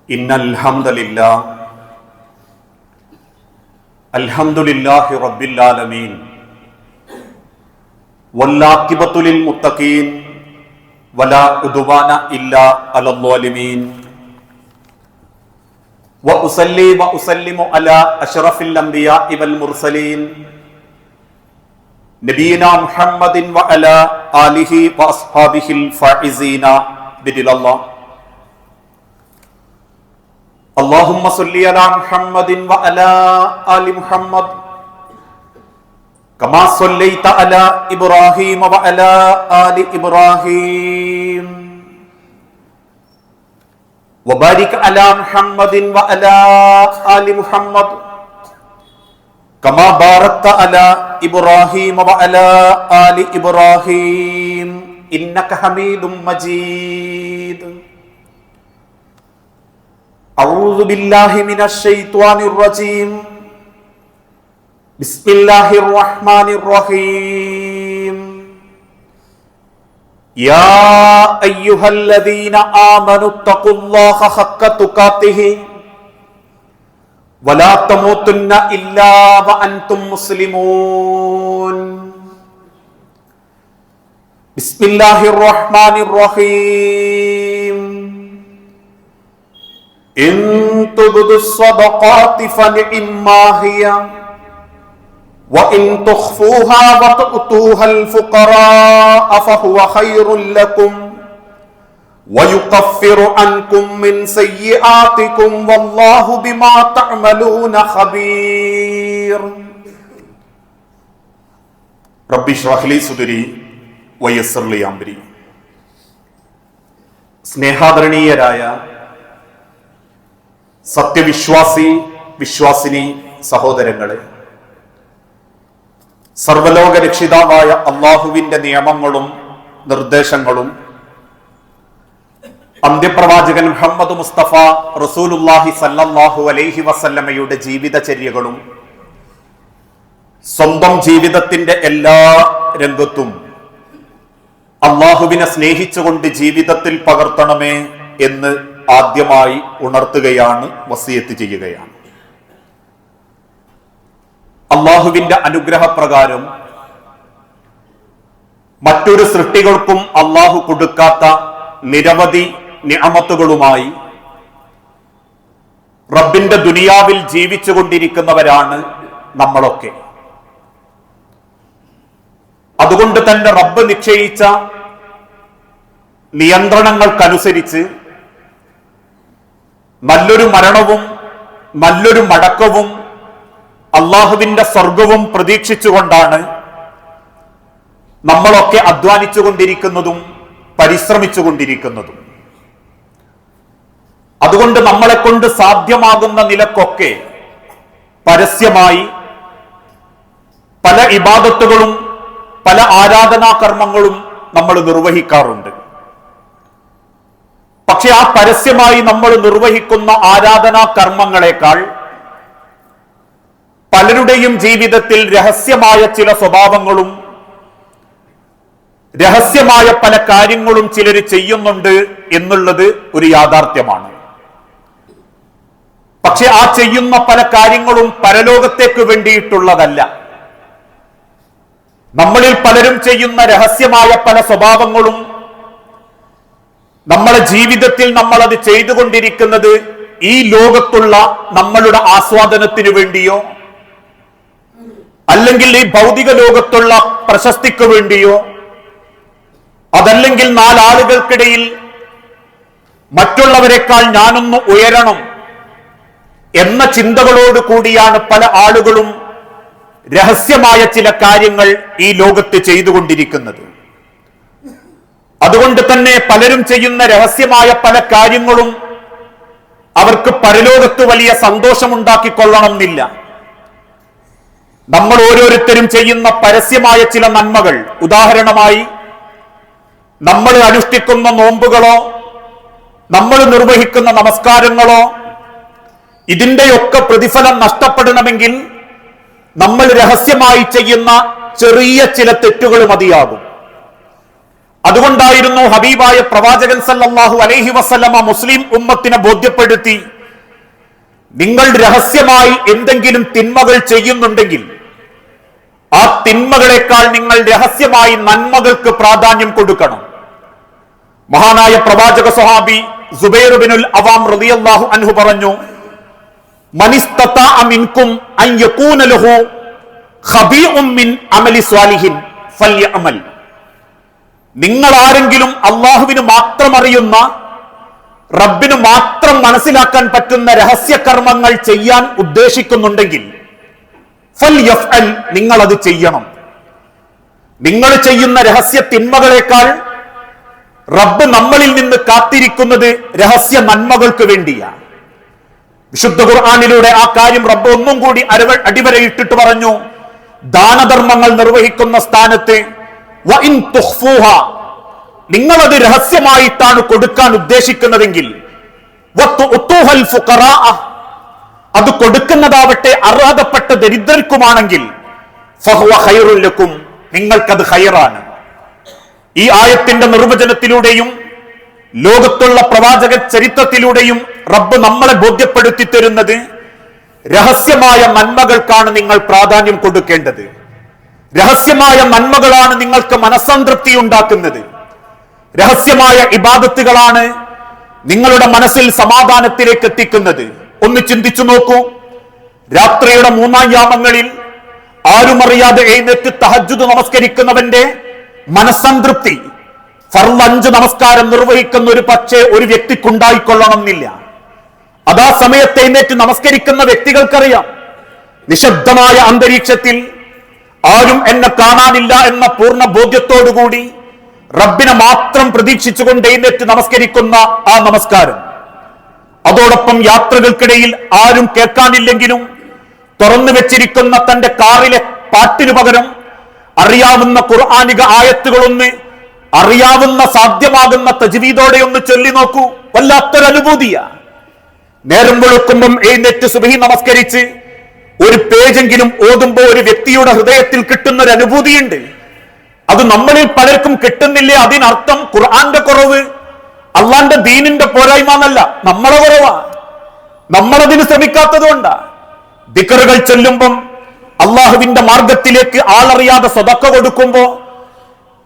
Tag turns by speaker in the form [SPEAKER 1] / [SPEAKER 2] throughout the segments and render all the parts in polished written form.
[SPEAKER 1] ഇന്നൽ ഹംദലില്ലാഹ് അൽഹംദുലില്ലാഹി റബ്ബിൽ ആലമീൻ വല്ലാഖിബത്തു ലിൽ മുത്തഖീൻ വലാ ഉദ്വാന ഇല്ലാ അലൽ ളാലിമീൻ വഉസല്ലി വഉസല്ലിമു അലാ അഷ്റഫിൽ അംബിയാഇ വൽ മുർസലീൻ നബിയിനാ മുഹമ്മദിൻ വഅലാ ആലിഹി വഅസ്ഹാബിഹിൽ ഫായിസീന ബിദിലല്ലാഹ്. اللهم صل على محمد وعلى آل محمد كما صليت على إبراهيم وعلى آل إبراهيم وبارك على محمد وعلى آل محمد كما باركت على إبراهيم وعلى آل إبراهيم إنك حميد مجيد. أعوذ بالله من الشيطان الرجيم. بسم الله الرحمن الرحيم. يا أيها الذين آمنوا اتقوا الله حق تقاته ولا تموتن إلا وأنتم مسلمون. بسم الله الرحمن الرحيم. إن تبدوا الصدقات فنعما هي وإن تخفوها وتؤتوها الفقراء فهو خير لكم ويكفر عنكم من سيئاتكم والله بما تعملون خبير. ربي اشرح لي صدري ويسر لي أمري. സ്നേഹാദരണീയരായ സത്യവിശ്വാസി വിശ്വാസിനി സഹോദരങ്ങളെ, സർവലോക രക്ഷിതാവായ അള്ളാഹുവിന്റെ നിയമങ്ങളും നിർദ്ദേശങ്ങളും അന്ത്യപ്രവാചകൻ മുഹമ്മദ് മുസ്തഫ റസൂലുള്ളാഹി സല്ലല്ലാഹു അലൈഹി വസല്ലമയുടെ ജീവിതചര്യകളും സ്വന്തം ജീവിതത്തിന്റെ എല്ലാ രംഗത്തും അള്ളാഹുവിനെ സ്നേഹിച്ചുകൊണ്ട് ജീവിതത്തിൽ പകർത്തണമേ എന്ന് ആദ്യമായി ഉണർത്തുകയാണ്, വസിയത്ത് ചെയ്യുകയാണ്. അള്ളാഹുവിന്റെ അനുഗ്രഹപ്രകാരം മറ്റൊരു സൃഷ്ടികൾക്കും അള്ളാഹു കൊടുക്കാത്ത നിരവധി നിഅമത്തുകളുമായി റബ്ബിന്റെ ദുനിയാവിൽ ജീവിച്ചു കൊണ്ടിരിക്കുന്നവരാണ് നമ്മളൊക്കെ. അതുകൊണ്ട് തന്നെ റബ്ബ് നിശ്ചയിച്ച നിയന്ത്രണങ്ങൾക്കനുസരിച്ച് നല്ലൊരു മരണവും നല്ലൊരു മടക്കവും അള്ളാഹുവിന്റെ സ്വർഗവും പ്രതീക്ഷിച്ചുകൊണ്ടാണ് നമ്മളൊക്കെ അധ്വാനിച്ചുകൊണ്ടിരിക്കുന്നതും പരിശ്രമിച്ചുകൊണ്ടിരിക്കുന്നതും. അതുകൊണ്ട് നമ്മളെ കൊണ്ട് സാധ്യമാകുന്ന നിലക്കൊക്കെ പരസ്യമായി പല ഇബാദത്തുകളും പല ആരാധനാ കർമ്മങ്ങളും നമ്മൾ നിർവഹിക്കാറുണ്ട്. പക്ഷെ ആ പരസ്യമായി നമ്മൾ നിർവഹിക്കുന്ന ആരാധനാ കർമ്മങ്ങളെക്കാൾ പലരുടെയും ജീവിതത്തിൽ രഹസ്യമായ ചില സ്വഭാവങ്ങളും രഹസ്യമായ പല കാര്യങ്ങളും ചിലർ ചെയ്യുന്നുണ്ട് എന്നുള്ളത് ഒരു യാഥാർത്ഥ്യമാണ്. പക്ഷെ ആ ചെയ്യുന്ന പല കാര്യങ്ങളും പരലോകത്തേക്ക് വേണ്ടിയിട്ടുള്ളതല്ല. നമ്മളിൽ പലരും ചെയ്യുന്ന രഹസ്യമായ പല സ്വഭാവങ്ങളും നമ്മളെ ജീവിതത്തിൽ നമ്മൾ അത് ചെയ്തുകൊണ്ടിരിക്കുന്നത് ഈ ലോകത്തുള്ള നമ്മളുടെ ആസ്വാദനത്തിന് വേണ്ടിയോ അല്ലെങ്കിൽ ഈ ഭൗതിക ലോകത്തുള്ള പ്രശസ്തിക്ക് വേണ്ടിയോ അതല്ലെങ്കിൽ നാലാളുകൾക്കിടയിൽ മറ്റുള്ളവരെക്കാൾ ഞാനൊന്ന് ഉയരണം എന്ന ചിന്തകളോട് കൂടിയാണ് പല ആളുകളും രഹസ്യമായ ചില കാര്യങ്ങൾ ഈ ലോകത്ത് ചെയ്തുകൊണ്ടിരിക്കുന്നത്. അതുകൊണ്ട് തന്നെ പലരും ചെയ്യുന്ന രഹസ്യമായ പല കാര്യങ്ങളും അവർക്ക് പരലോകത്ത് വലിയ സന്തോഷമുണ്ടാക്കിക്കൊള്ളണമെന്നില്ല. നമ്മൾ ഓരോരുത്തരും ചെയ്യുന്ന പരസ്യമായ ചില നന്മകൾ, ഉദാഹരണമായി നമ്മൾ അനുഷ്ഠിക്കുന്ന നോമ്പുകളോ നമ്മൾ നിർവഹിക്കുന്ന നമസ്കാരങ്ങളോ, ഇതിന്റെയൊക്കെ പ്രതിഫലം നഷ്ടപ്പെടണമെങ്കിൽ നമ്മൾ രഹസ്യമായി ചെയ്യുന്ന ചെറിയ ചില തെറ്റുകൾ മതിയാകും. അതുകൊണ്ടായിരുന്നു ഹബീബായ പ്രവാചകൻ സല്ലല്ലാഹു അലൈഹി വസല്ലമ മുസ്ലിം ഉമ്മത്തിനെ ബോധ്യപ്പെടുത്തി, നിങ്ങൾ രഹസ്യമായി എന്തെങ്കിലും തിന്മകൾ ചെയ്യുന്നുണ്ടെങ്കിൽ ആ തിന്മകളെക്കാൾ നിങ്ങൾ രഹസ്യമായി നന്മകൾക്ക് പ്രാധാന്യം കൊടുക്കണം. മഹാനായ പ്രവാചക സ്വഹാബി സുബൈർ ബിനുൽ അവാം റളിയല്ലാഹു അൻഹു പറഞ്ഞു, മനിസ്തതാഅ മിൻകും അൻ യകൂന ലഹു ഖബീഉം മിൻ അമലി സ്വാലിഹിൻ ഫൽയഅമൽ. നിങ്ങൾ ആരെങ്കിലും അള്ളാഹുവിന് മാത്രം അറിയുന്ന, റബ്ബിന് മാത്രം മനസ്സിലാക്കാൻ പറ്റുന്ന രഹസ്യ കർമ്മങ്ങൾ ചെയ്യാൻ ഉദ്ദേശിക്കുന്നുണ്ടെങ്കിൽ ഫൽയഫ്അൽ, നിങ്ങൾ അത് ചെയ്യണം. നിങ്ങൾ ചെയ്യുന്ന രഹസ്യ തിന്മകളെക്കാൾ റബ്ബ് നമ്മളിൽ നിന്ന് കാത്തിരിക്കുന്നത് രഹസ്യ നന്മകൾക്ക് വേണ്ടിയാണ്. വിശുദ്ധ ഖുർആനിലൂടെ ആ കാര്യം റബ്ബ് ഒന്നും കൂടി അടിവരയിട്ടിട്ട് പറഞ്ഞു, ദാനധർമ്മങ്ങൾ നിർവഹിക്കുന്ന സ്ഥാനത്ത് വഇൻ തുഖ്ഫൂഹ, നിങ്ങളത് രഹസ്യമായിട്ടാണ് കൊടുക്കാൻ ഉദ്ദേശിക്കുന്നതെങ്കിൽ വതുഉതുഹൽ ഫുഖറാ, അത് കൊടുക്കുന്നതാവട്ടെ അർഹതപ്പെട്ട ദരിദ്രർക്കുമാണെങ്കിൽ ഫഹുവ ഖൈറുൽ ലക്കും, നിങ്ങൾക്കത് ഖൈറാണ്. ഈ ആയത്തിന്റെ നിർവചനത്തിലൂടെയും ലോകത്തുള്ള പ്രവാചക ചരിത്രത്തിലൂടെയും റബ്ബ് നമ്മളെ ബോധ്യപ്പെടുത്തി തരുന്നത് രഹസ്യമായ നന്മകൾക്കാണ് നിങ്ങൾ പ്രാധാന്യം കൊടുക്കേണ്ടത്. രഹസ്യമായ നന്മകളാണ് നിങ്ങൾക്ക് മനസ്സംതൃപ്തി ഉണ്ടാക്കുന്നത്. രഹസ്യമായ ഇബാദത്തുകളാണ് നിങ്ങളുടെ മനസ്സിൽ സമാധാനത്തിലേക്ക് എത്തിക്കുന്നത്. ഒന്ന് ചിന്തിച്ചു നോക്കൂ, രാത്രിയുടെ 3-ാം യാമങ്ങളിൽ ആരുമറിയാതെ എഴുന്നേറ്റ് തഹജ്ജുദ് നമസ്കരിക്കുന്നവന്റെ മനസ്സംതൃപ്തി ഫർള് 5 നമസ്കാരം നിർവഹിക്കുന്ന ഒരു വ്യക്തിക്കുണ്ടായിക്കൊള്ളണമെന്നില്ല. അതാ സമയത്ത് എഴുന്നേറ്റ് നമസ്കരിക്കുന്ന വ്യക്തികൾക്കറിയാം, നിശബ്ദമായ അന്തരീക്ഷത്തിൽ ആരും എന്നെ കാണാനില്ല എന്ന പൂർണ്ണ ബോധ്യത്തോടുകൂടി റബ്ബിനെ മാത്രം പ്രതീക്ഷിച്ചുകൊണ്ട് എഴുന്നേറ്റ് നമസ്കരിക്കുന്ന ആ നമസ്കാരം, അതോടൊപ്പം യാത്രകൾക്കിടയിൽ ആരും കേൾക്കാനില്ലെങ്കിലും തുറന്നു വെച്ചിരിക്കുന്ന തന്റെ കാറിലെ പാട്ടിനു പകരം അറിയാവുന്ന ഖുർആനിക ആയത്തുകളൊന്ന് അറിയാവുന്ന സാധ്യമാകുന്ന തജ്വീദോടെ ഒന്ന് ചൊല്ലി നോക്കൂ, വല്ലാത്തൊരു അനുഭൂതിയാ. നേരം വെളുക്കുമ്പം എഴുന്നേറ്റ് സുബ്ഹി നമസ്കരിച്ച് ഒരു പേജെങ്കിലും ഓതുമ്പോ ഒരു വ്യക്തിയുടെ ഹൃദയത്തിൽ കിട്ടുന്ന ഒരു അനുഭൂതിയുണ്ട്. അത് നമ്മളിൽ പലർക്കും കിട്ടുന്നില്ലേ? അതിനർത്ഥം ഖുർആന്റെ കുറവ് അള്ളാന്റെ ദീനിന്റെ പോരായ്മ എന്നല്ല, നമ്മളെ കുറവാ. നമ്മളതിന് ശ്രമിക്കാത്തത് കൊണ്ടാ. ദിക്റുകൾ ചൊല്ലുമ്പം, അള്ളാഹുവിന്റെ മാർഗത്തിലേക്ക് ആളറിയാതെ സദഖ കൊടുക്കുമ്പോ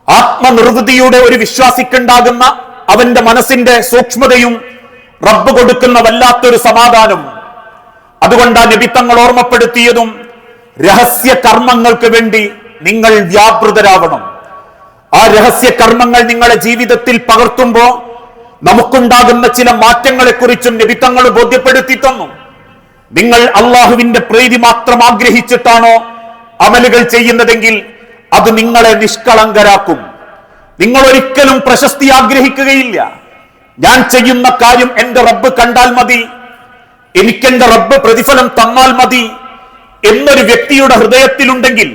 [SPEAKER 1] ആത്മനിർവൃതിയുടെ ഒരു വിശ്വാസിക്കുണ്ടാകുന്ന അവന്റെ മനസ്സിന്റെ സൂക്ഷ്മതയും റബ്ബ് കൊടുക്കുന്ന വല്ലാത്തൊരു സമാധാനം. അതുകൊണ്ടാ നബി തങ്ങൾ ഓർമ്മപ്പെടുത്തിയതും രഹസ്യ കർമ്മങ്ങൾക്ക് വേണ്ടി നിങ്ങൾ വ്യാപൃതരാവണം. ആ രഹസ്യ കർമ്മങ്ങൾ നിങ്ങളുടെ ജീവിതത്തിൽ പകർത്തുമ്പോ നമുക്കുണ്ടാകുന്ന ചില മാറ്റങ്ങളെക്കുറിച്ചും നബി തങ്ങൾ ബോധ്യപ്പെടുത്തി തന്നു. നിങ്ങൾ അള്ളാഹുവിന്റെ പ്രീതി മാത്രം ആഗ്രഹിച്ചിട്ടാണോ അമലുകൾ ചെയ്യുന്നതെങ്കിൽ അത് നിങ്ങളെ നിഷ്കളങ്കരാക്കും. നിങ്ങൾ ഒരിക്കലും പ്രശസ്തി ആഗ്രഹിക്കുകയില്ല. ഞാൻ ചെയ്യുന്ന കാര്യം എന്റെ റബ്ബ് കണ്ടാൽ മതി, എനിക്കെന്റെ റബ്ബ് പ്രതിഫലം തന്നാൽ മതി എന്നൊരു വ്യക്തിയുടെ ഹൃദയത്തിലുണ്ടെങ്കിൽ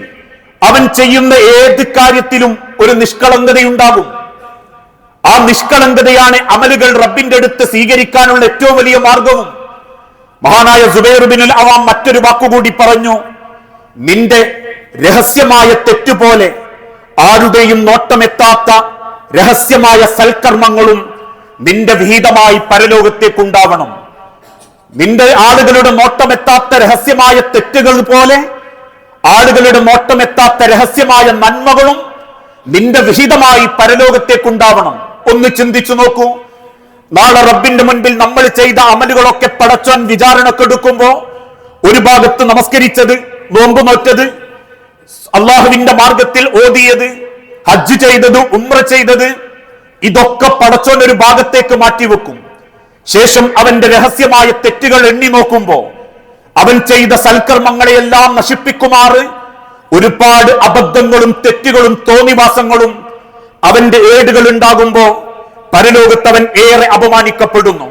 [SPEAKER 1] അവൻ ചെയ്യുന്ന ഏത് കാര്യത്തിലും ഒരു നിഷ്കളങ്കതയുണ്ടാകും. ആ നിഷ്കളങ്കതയാണ് അമലുകൾ റബ്ബിന്റെ അടുത്ത് സ്വീകരിക്കാനുള്ള ഏറ്റവും വലിയ മാർഗവും. മഹാനായ സുബൈർ ബിനുൽ അവാം മറ്റൊരു വാക്കുകൂടി പറഞ്ഞു, നിന്റെ രഹസ്യമായ തെറ്റുപോലെ ആരുടെയും നോട്ടമെത്താത്ത രഹസ്യമായ സൽക്കർമ്മങ്ങളും നിന്റെ വിഹിതമായി പരലോകത്തേക്കുണ്ടാവണം. നിന്റെ ആളുകളുടെ നോട്ടമെത്താത്ത രഹസ്യമായ തെറ്റുകൾ പോലെ ആളുകളുടെ നോട്ടമെത്താത്ത രഹസ്യമായ നന്മകളും നിന്റെ വിഹിതമായി പരലോകത്തേക്കുണ്ടാവണം. ഒന്ന് ചിന്തിച്ചു നോക്കൂ, നാളെ റബ്ബിന്റെ മുൻപിൽ നമ്മൾ ചെയ്ത അമലുകളൊക്കെ പടച്ചോൻ വിചാരണക്കെടുക്കുമ്പോ ഒരു ഭാഗത്ത് നമസ്കരിച്ചത്, നോമ്പ് നോറ്റത്, അള്ളാഹുവിന്റെ മാർഗത്തിൽ ഓതിയത്, ഹജ്ജ് ചെയ്തത്, ഉംറ ചെയ്തത്, ഇതൊക്കെ പടച്ചോൻ ഒരു ഭാഗത്തേക്ക് മാറ്റിവെക്കും. ശേഷം അവന്റെ രഹസ്യമായ തെറ്റുകൾ എണ്ണി നോക്കുമ്പോ അവൻ ചെയ്ത സൽക്കർമ്മങ്ങളെയെല്ലാം നശിപ്പിക്കുമാറ് ഒരുപാട് അബദ്ധങ്ങളും തെറ്റുകളും തോന്നിവാസങ്ങളും അവന്റെ ഏടുകൾ ഉണ്ടാകുമ്പോ പരലോകത്തവൻ ഏറെ അപമാനിക്കപ്പെടുന്നു.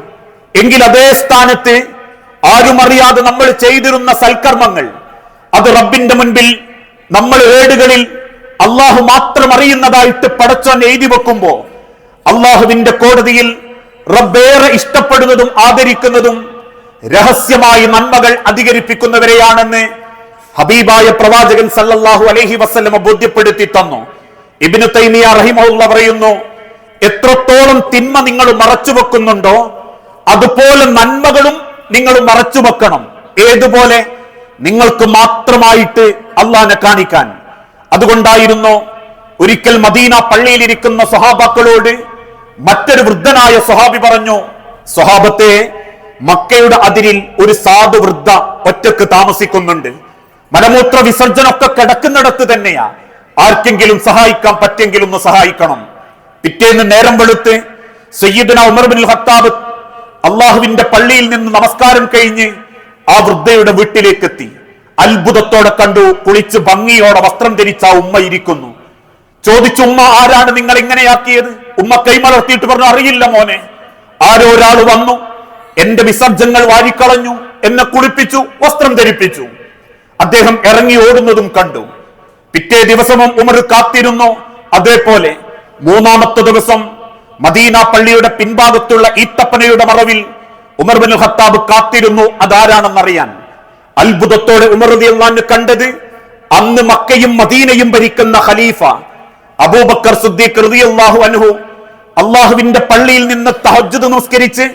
[SPEAKER 1] എങ്കിൽ അതേ സ്ഥാനത്ത് ആരുമറിയാതെ നമ്മൾ ചെയ്തിരുന്ന സൽക്കർമ്മങ്ങൾ അത് റബ്ബിന്റെ മുൻപിൽ നമ്മൾ ഏടുകളിൽ അള്ളാഹു മാത്രം അറിയുന്നതായിട്ട് പടച്ചോൻ എഴുതി വെക്കുമ്പോ അള്ളാഹുവിന്റെ കോടതിയിൽ റബ്ബേറെ ഇഷ്ടപ്പെടുന്നതും ആദരിക്കുന്നതും രഹസ്യമായി നന്മകൾ അധികരിപ്പിക്കുന്നവരെയാണെന്ന് ഹബീബായ പ്രവാചകൻ സല്ലല്ലാഹു അലൈഹി വസല്ലമ ബോധ്യപ്പെടുത്തി തന്നു. ഇബ്നു തൈമിയ റഹിമഹുല്ലാഹ് പറയുന്നു, എത്രത്തോളം തിന്മ നിങ്ങൾ മറച്ചു വെക്കുന്നുണ്ടോ അതുപോലെ നന്മകളും നിങ്ങൾ മറച്ചു വെക്കണം. ഏതുപോലെ? നിങ്ങൾക്ക് മാത്രമായിട്ട് അള്ളാഹനെ കാണിക്കാൻ. അതുകൊണ്ടായിരുന്നു ഒരിക്കൽ മദീന പള്ളിയിലിരിക്കുന്ന സ്വഹാബാക്കളോട് മറ്റൊരു വൃദ്ധനായ സ്വഹാബി പറഞ്ഞു, സ്വഹാബത്തെ, മക്കയുടെ അതിരിൽ ഒരു സാധു വൃദ്ധ ഒറ്റക്ക് താമസിക്കുന്നുണ്ട്. മലമൂത്ര വിസർജനമൊക്കെ കിടക്കുന്നിടത്ത് തന്നെയാ. ആർക്കെങ്കിലും സഹായിക്കാൻ പറ്റെങ്കിലും ഒന്ന് സഹായിക്കണം. പിറ്റേന്ന് നേരം വെളുത്ത് സയ്യിദുന ഉമർ ബിൻ ഖത്താബ് അള്ളാഹുവിന്റെ പള്ളിയിൽ നിന്ന് നമസ്കാരം കഴിഞ്ഞ് ആ വൃദ്ധയുടെ വീട്ടിലേക്ക് എത്തി. അത്ഭുതത്തോടെ കണ്ടു, കുളിച്ച് ഭംഗിയോടെ വസ്ത്രം ധരിച്ച ആ ഉമ്മ ഇരിക്കുന്നു. ചോദിച്ചു, ഉമ്മ, ആരാണ് നിങ്ങൾ ഇങ്ങനെയാക്കിയത്? ഉമ്മ കൈമലർത്തിയിട്ട് പറഞ്ഞു, അറിയില്ല മോനെ. ആരോ ഒരാൾ വന്നു, എന്റെ വിസർജനങ്ങൾ വാരിക്കളഞ്ഞു, എന്നെ കുളിപ്പിച്ചു, വസ്ത്രം ധരിപ്പിച്ചു. അദ്ദേഹം ഇറങ്ങി ഓടുന്നതും കണ്ടു. പിറ്റേ ദിവസവും ഉമർ കാത്തിരുന്നു. അതേപോലെ മൂന്നാമത്തെ ദിവസം മദീന പള്ളിയുടെ പിൻഭാഗത്തുള്ള ഈത്തപ്പനയുടെ മറവിൽ ഉമർ ബിൻ ഖത്താബ് കാത്തിരുന്നു, അതാരാണെന്നറിയാൻ. അത്ഭുതത്തോടെ ഉമർ റളിയല്ലാഹു അൻഹു കണ്ടത്, അന്ന് മക്കയും മദീനയും ഭരിക്കുന്ന ഖലീഫ അബൂബക്കർ സിദ്ദീഖ് റളിയല്ലാഹു അൻഹു അള്ളാഹുവിന്റെ പള്ളിയിൽ നിന്ന് തഹജ്ജുദ് നമസ്കരിച്ച്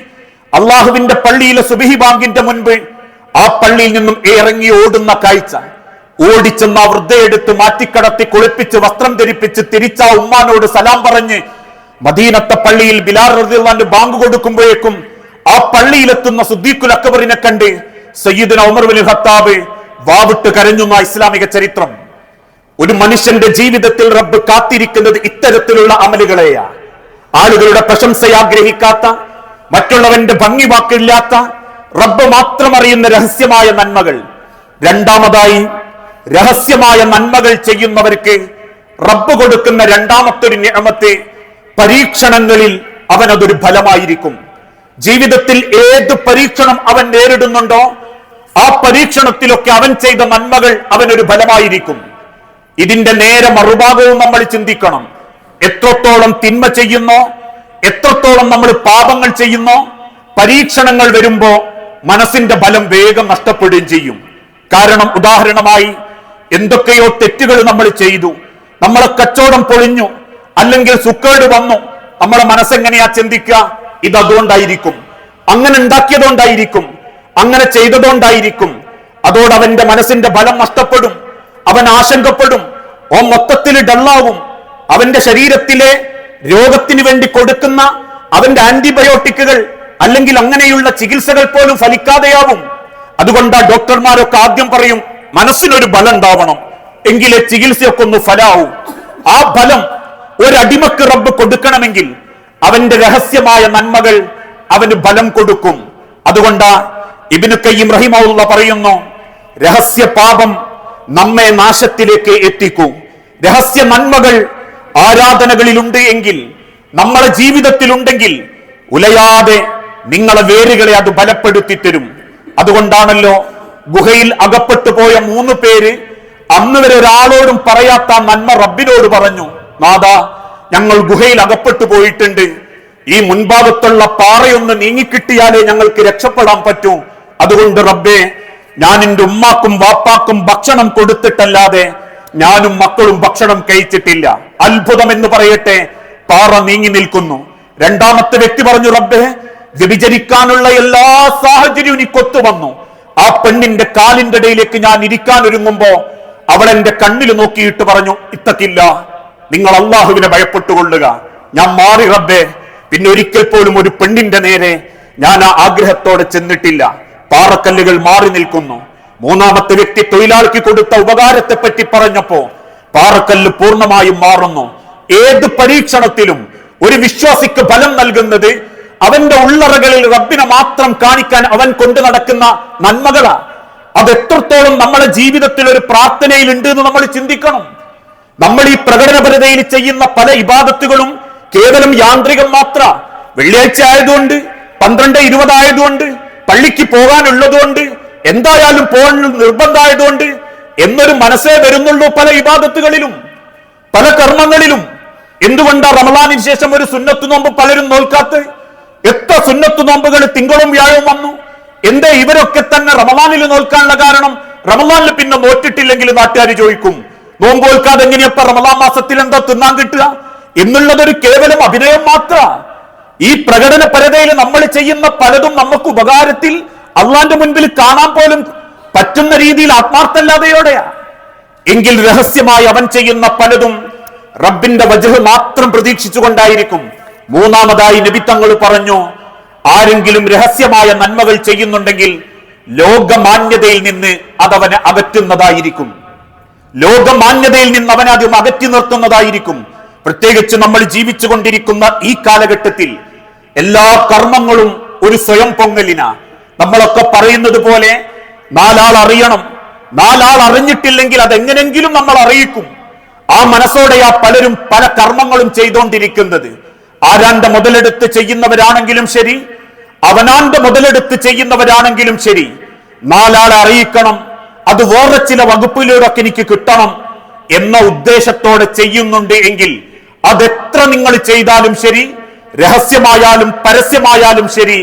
[SPEAKER 1] അള്ളാഹുവിന്റെ പള്ളിയിലെ സുബ്ഹി ബാങ്കിന്റെ മുൻപ് ആ പള്ളിയിൽ നിന്നും ഇറങ്ങി ഓടുന്ന കാഴ്ച. ഓടിച്ചെന്ന വൃദ്ധയെടുത്ത് മാറ്റിക്കടത്തി കുളിപ്പിച്ച് വസ്ത്രം ധരിപ്പിച്ച് തിരിച്ച ഉമ്മാനോട് സലാം പറഞ്ഞ് മദീനത്തെ പള്ളിയിൽ ബിലാൽ റളിയല്ലാഹു അൻഹു ബാങ്ക് കൊടുക്കുമ്പോഴേക്കും ആ പള്ളിയിലെത്തുന്ന സിദ്ദീഖുൽ അക്ബറിനെ കണ്ട് സയ്യിദുന ഉമർ ബിൻ ഖത്താബ് വാവിട്ട് കരഞ്ഞുന്ന ഇസ്ലാമിക ചരിത്രം. ഒരു മനുഷ്യന്റെ ജീവിതത്തിൽ റബ്ബ് കാത്തിരിക്കുന്നത് ഇത്തരത്തിലുള്ള അമലുകളെയാ. ആളുകളുടെ പ്രശംസ ആഗ്രഹിക്കാത്ത, മറ്റുള്ളവന്റെ ഭംഗി വാക്കില്ലാത്ത, റബ്ബ് മാത്രം അറിയുന്ന രഹസ്യമായ നന്മകൾ. രണ്ടാമതായി, രഹസ്യമായ നന്മകൾ ചെയ്യുന്നവർക്ക് റബ്ബ് കൊടുക്കുന്ന രണ്ടാമത്തൊരു നിഅമത്ത്, പരീക്ഷണങ്ങളിൽ അവനതൊരു ഫലമായിരിക്കും. ജീവിതത്തിൽ ഏത് പരീക്ഷണം അവൻ നേരിടുന്നുണ്ടോ ആ പരീക്ഷണത്തിലൊക്കെ അവൻ ചെയ്ത നന്മകൾ അവനൊരു ഫലമായിരിക്കും. ഇതിന്റെ നേരെ മറുഭാഗവും നമ്മൾ ചിന്തിക്കണം. എത്രത്തോളം തിന്മ ചെയ്യുന്നോ, എത്രത്തോളം നമ്മൾ പാപങ്ങൾ ചെയ്യുന്നോ, പരീക്ഷണങ്ങൾ വരുമ്പോ മനസ്സിന്റെ ബലം വേഗം നഷ്ടപ്പെടുകയും ചെയ്യും. കാരണം ഉദാഹരണമായി, എന്തൊക്കെയോ തെറ്റുകൾ നമ്മൾ ചെയ്തു, നമ്മളെ കച്ചവടം പൊളിഞ്ഞു, അല്ലെങ്കിൽ സുക്കേട് വന്നു, നമ്മളെ മനസ്സെങ്ങനെയാ ചിന്തിക്കുക? ഇതതുകൊണ്ടായിരിക്കും, അങ്ങനെ ഉണ്ടാക്കിയതുകൊണ്ടായിരിക്കും, അങ്ങനെ ചെയ്തതുകൊണ്ടായിരിക്കും. അതോടെ അവന്റെ മനസ്സിന്റെ ബലം നഷ്ടപ്പെടും, അവൻ ആശങ്കപ്പെടും, ഓ മൊത്തത്തിൽ ഡള്ളാവും. അവന്റെ ശരീരത്തിലെ രോഗത്തിന് വേണ്ടി കൊടുക്കുന്ന അവന്റെ ആന്റിബയോട്ടിക്കുകൾ അല്ലെങ്കിൽ അങ്ങനെയുള്ള ചികിത്സകൾ പോലും ഫലിക്കാതെയാവും. അതുകൊണ്ട് ഡോക്ടർമാരൊക്കെ ആദ്യം പറയും, മനസ്സിനൊരു ബലം ഉണ്ടാവണം, എങ്കിലേ ചികിത്സയൊക്കെ ഒന്ന് ഫലാവും. ആ ബലം ഒരടിമക്ക് റബ്ബ് കൊടുക്കണമെങ്കിൽ അവന്റെ രഹസ്യമായ നന്മകൾ അവന് ബലം കൊടുക്കും. അതുകൊണ്ട് ഇബ്നു ഖയ്യിം റഹിമഹുല്ലാഹ് പറയുന്നു, രഹസ്യ പാപം നമ്മെ നാശത്തിലേക്ക് എത്തിക്കും. രഹസ്യ നന്മകൾ ആരാധനകളിലുണ്ട് എങ്കിൽ, നമ്മളെ ജീവിതത്തിലുണ്ടെങ്കിൽ ഉലയാതെ നിങ്ങളെ വേരുകളെ അത് ബലപ്പെടുത്തി തരും. അതുകൊണ്ടാണല്ലോ ഗുഹയിൽ അകപ്പെട്ടു പോയ 3 പേര് അന്ന് വരെ ഒരാളോടും പറയാത്ത നന്മ റബ്ബിനോട് പറഞ്ഞു, നാഥാ, ഞങ്ങൾ ഗുഹയിൽ അകപ്പെട്ടു പോയിട്ടുണ്ട്, ഈ മുൻഭാഗത്തുള്ള പാറയൊന്ന് നീങ്ങിക്കിട്ടിയാലേ ഞങ്ങൾക്ക് രക്ഷപ്പെടാൻ പറ്റൂ. അതുകൊണ്ട് റബ്ബേ, ഞാൻ എന്റെ ഉമ്മാക്കും വാപ്പാക്കും ഭക്ഷണം കൊടുത്തിട്ടല്ലാതെ ഞാനും മക്കളും ഭക്ഷണം കഴിച്ചിട്ടില്ല. അത്ഭുതം എന്ന് പറയട്ടെ, പാറ നീങ്ങി നിൽക്കുന്നു. രണ്ടാമത്തെ വ്യക്തി പറഞ്ഞു, റബ്ബേ, വ്യഭിചരിക്കാനുള്ള എല്ലാ സാഹചര്യവും എനിക്കൊത്തു വന്നു. ആ പെണ്ണിന്റെ കാലിന്റെ ഇടയിലേക്ക് ഞാൻ ഇരിക്കാൻ ഒരുങ്ങുമ്പോ അവൾ എന്റെ കണ്ണിൽ നോക്കിയിട്ട് പറഞ്ഞു, ഇത്തക്കില്ല, നിങ്ങൾ അള്ളാഹുവിനെ ഭയപ്പെട്ടുകൊള്ളുക. ഞാൻ മാറി റബ്ബേ, പിന്നെ ഒരിക്കൽ പോലും ഒരു പെണ്ണിന്റെ നേരെ ഞാൻ ആ ആഗ്രഹത്തോടെ ചെന്നിട്ടില്ല. പാറക്കല്ലുകൾ മാറി നിൽക്കുന്നു. മൂന്നാമത്തെ വ്യക്തി തൊഴിലാളിക്ക് കൊടുത്ത ഉപകാരത്തെ പറ്റി പറഞ്ഞപ്പോ പാറക്കല്ല് പൂർണ്ണമായും മാറുന്നു. ഏത് പരീക്ഷണത്തിലും ഒരു വിശ്വാസിക്ക് ഫലം നൽകുന്നത് അവന്റെ ഉള്ളറകളിൽ റബ്ബിനെ മാത്രം കാണിക്കാൻ അവൻ കൊണ്ടു നടക്കുന്ന നന്മകളാ. അത് എത്രത്തോളം നമ്മളെ ജീവിതത്തിൽ ഒരു പ്രാർത്ഥനയിൽ ഉണ്ട് എന്ന് നമ്മൾ ചിന്തിക്കണം. നമ്മൾ ഈ പ്രകടനപരതയിൽ ചെയ്യുന്ന പല ഇബാദത്തുകളും കേവലം യാന്ത്രികം മാത്ര. വെള്ളിയാഴ്ച ആയതുകൊണ്ട്, 12-20 ആയതുകൊണ്ട്, പള്ളിക്ക് പോകാനുള്ളതുകൊണ്ട്, എന്തായാലും പോകാൻ നിർബന്ധമായതുകൊണ്ട് എന്നൊരു മനസ്സേ വരുന്നുള്ളൂ പല ഇബാദത്തുകളിലും, പല കർമ്മങ്ങളിലും. എന്തുകൊണ്ടാ റമളാനിന് ശേഷം ഒരു സുന്നത്ത് നോമ്പ് പലരും നോൽക്കാത്ത? എത്ര സുന്നത്ത് നോമ്പുകൾ തിങ്കളും വ്യാഴവും വന്നു. എന്തേ ഇവരൊക്കെ തന്നെ റമളാനിൽ നോൽക്കാനുള്ള കാരണം? റമളാനിൽ പിന്നെ നോറ്റിട്ടില്ലെങ്കിൽ നാട്ടുകാർ ചോദിക്കും, നോമ്പോൽക്കാതെ എങ്ങനെയപ്പ റമദാൻ മാസത്തിൽ എന്താ തിന്നാൻ കിട്ടുക എന്നുള്ളതൊരു കേവലം അഭിനയം മാത്ര. ഈ പ്രകടനപരതയിൽ നമ്മൾ ചെയ്യുന്ന പലതും നമുക്ക് ഉപകാരത്തിൽ അള്ളാന്റെ മുൻപിൽ കാണാൻ പോലും പറ്റുന്ന രീതിയിൽ ആത്മാർത്ഥല്ലാതെയോടെയാ. എങ്കിൽ രഹസ്യമായി അവൻ ചെയ്യുന്ന പലതും റബ്ബിന്റെ വജ്ഹ് മാത്രം പ്രതീക്ഷിച്ചുകൊണ്ടായിരിക്കും. മൂന്നാമതായി നബി തങ്ങൾ പറഞ്ഞു, ആരെങ്കിലും രഹസ്യമായ നന്മകൾ ചെയ്യുന്നുണ്ടെങ്കിൽ ലോകമാന്യതയിൽ നിന്ന് അതവനെ അകറ്റുന്നതായിരിക്കും. ലോകമാന്യതയിൽ നിന്ന് അവനെ അത് അകറ്റി നിർത്തുന്നതായിരിക്കും. പ്രത്യേകിച്ച് നമ്മൾ ജീവിച്ചു കൊണ്ടിരിക്കുന്ന ഈ കാലഘട്ടത്തിൽ എല്ലാ കർമ്മങ്ങളും ഒരു സ്വയം പൊങ്ങലിനാ. നമ്മളൊക്കെ പറയുന്നത് പോലെ നാലാൾ അറിയണം, നാലാൾ അറിഞ്ഞിട്ടില്ലെങ്കിൽ അതെങ്ങനെങ്കിലും നമ്മൾ അറിയിക്കും. ആ മനസ്സോടെയാ പലരും പല കർമ്മങ്ങളും ചെയ്തുകൊണ്ടിരിക്കുന്നത്. ആരാന്റെ മുതലെടുത്ത് ചെയ്യുന്നവരാണെങ്കിലും ശരി, അവനാന്റെ മുതലെടുത്ത് ചെയ്യുന്നവരാണെങ്കിലും ശരി, നാലാളെ അറിയിക്കണം, അത് വേറെ ചില വകുപ്പിലൂടെയൊക്കെ എനിക്ക് കിട്ടണം എന്ന ഉദ്ദേശത്തോടെ ചെയ്യുന്നുണ്ട് എങ്കിൽ അതെത്ര നിങ്ങൾ ചെയ്താലും ശരി, രഹസ്യമായാലും പരസ്യമായാലും ശരി,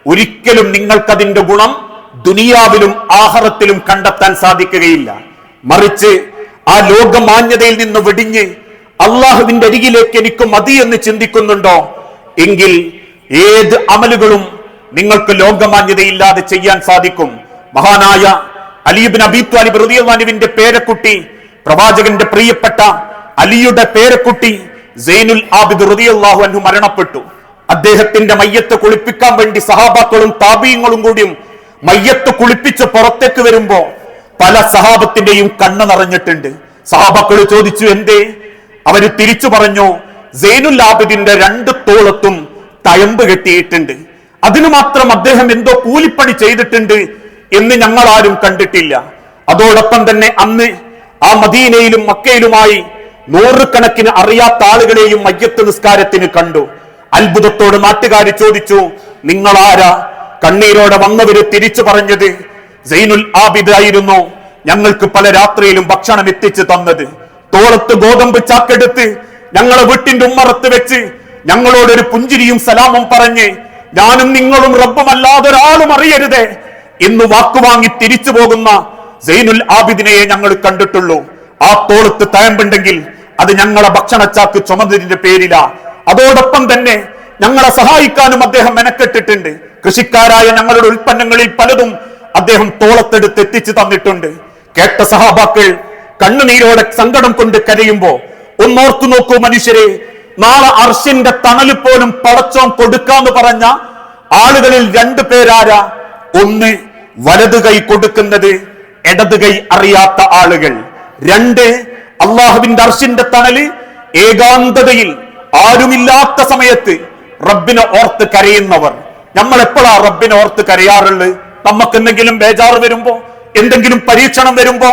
[SPEAKER 1] ഒരിക്കലും നിങ്ങൾക്കതിന്റെ ഗുണം ദുനിയാവിലും ആഖിറത്തിലും കണ്ടെത്താൻ സാധിക്കുകയില്ല. മറിച്ച് ആ ലോകമാന്യതയിൽ നിന്ന് വെടിഞ്ഞ് അള്ളാഹുവിന്റെ അരികിലേക്ക് എനിക്ക് മതി എന്ന് ചിന്തിക്കുന്നുണ്ടോ എങ്കിൽ ഏത് അമലുകളും നിങ്ങൾക്ക് ലോകമാന്യതയില്ലാതെ ചെയ്യാൻ സാധിക്കും. മഹാനായ അലി ഇബ്നു അബീ ത്വാലിബ് റളിയല്ലാഹു അൻഹുവിന്റെ പേരക്കുട്ടി, പ്രവാചകന്റെ പ്രിയപ്പെട്ട അലിയുടെ പേരക്കുട്ടി സൈനുൽ ആബിദ് റളിയല്ലാഹു അൻഹു മരണപ്പെട്ടു. അദ്ദേഹത്തിന്റെ മയ്യത്ത് കുളിപ്പിക്കാൻ വേണ്ടി സഹാബാക്കളും താബീങ്ങളും കൂടിയും മയ്യത്ത് കുളിപ്പിച്ച് പുറത്തേക്ക് വരുമ്പോ പല സഹാബത്തിന്റെയും കണ്ണ് നിറഞ്ഞിട്ടുണ്ട്. സഹാബാക്കൾ ചോദിച്ചു, എന്തേ? അവര് തിരിച്ചു പറഞ്ഞു, സൈനുൽ ആബിദിന്റെ 2 തോളത്തും തയമ്പ് കെട്ടിയിട്ടുണ്ട്, അതിനു മാത്രം അദ്ദേഹം എന്തോ കൂലിപ്പണി ചെയ്തിട്ടുണ്ട് എന്ന് ഞങ്ങൾ ആരും കണ്ടിട്ടില്ല. അതോടൊപ്പം തന്നെ അന്ന് ആ മദീനയിലും മക്കയിലുമായി 100 കണക്കിന് അറിയാത്ത ആളുകളെയും മയ്യത്ത് നിസ്കാരത്തിന് കണ്ടു. അത്ഭുതത്തോട് നാട്ടുകാർ ചോദിച്ചു, നിങ്ങളാരാ? കണ്ണീരോടെ വന്നവര് തിരിച്ചു പറഞ്ഞത് സൈനുൽ ആബിദ് ആയിരുന്നു ഞങ്ങൾക്ക് പല രാത്രിയിലും ഭക്ഷണം എത്തിച്ചു തന്നത്. തോളത്ത് ഗോതമ്പ് ചാക്കെടുത്ത് ഞങ്ങളെ വീട്ടിന്റെ ഉമ്മറത്ത് വെച്ച് ഞങ്ങളോടൊരു പുഞ്ചിരിയും സലാമും പറഞ്ഞ് ഞാനും നിങ്ങളും റബ്ബുമല്ലാതെ ഒരാളും അറിയരുതേ എന്ന് വാക്കുവാങ്ങി തിരിച്ചു പോകുന്ന സൈനുൽ ആബിദിനെയെ ഞങ്ങൾ കണ്ടിട്ടുള്ളൂ. ആ തോളത്ത് തയമ്പുണ്ടെങ്കിൽ അത് ഞങ്ങളെ ഭക്ഷണച്ചാക്ക് ചുമന്നതിന്റെ പേരിലാ. അതോടൊപ്പം തന്നെ ഞങ്ങളെ സഹായിക്കാനും അദ്ദേഹം മെനക്കെട്ടിട്ടുണ്ട്. കൃഷിക്കാരായ ഞങ്ങളുടെ ഉൽപ്പന്നങ്ങളിൽ പലതും അദ്ദേഹം തോളത്തെടുത്ത് എത്തിച്ചു തന്നിട്ടുണ്ട്. കേട്ട സഹാബാക്കൾ കണ്ണുനീരോടെ സങ്കടം കൊണ്ട് കരയുമ്പോ ഒന്നോർത്തു നോക്കൂ മനുഷ്യരെ, നാളെ അർശിന്റെ തണല് പോലും പടച്ചോൻ കൊടുക്കാന്ന് പറഞ്ഞ ആളുകളിൽ 2 പേരാരാ? ഒന്ന് വലത് കൈ കൊടുക്കുന്നത്, ഇടത് കൈ അറിയാത്ത ആളുകൾ. 2 അള്ളാഹുവിന്റെ അർശിന്റെ തണല് ഏകാന്തതയിൽ ആരുമില്ലാത്ത സമയത്ത് റബ്ബിനെ ഓർത്ത് കരയുന്നവർ. നമ്മൾ എപ്പോഴാ റബ്ബിനെ ഓർത്ത് കരയാറുള്ളത്? നമുക്ക് എന്തെങ്കിലും ബേജാറ് വരുമ്പോ, എന്തെങ്കിലും പരീക്ഷണം വരുമ്പോ,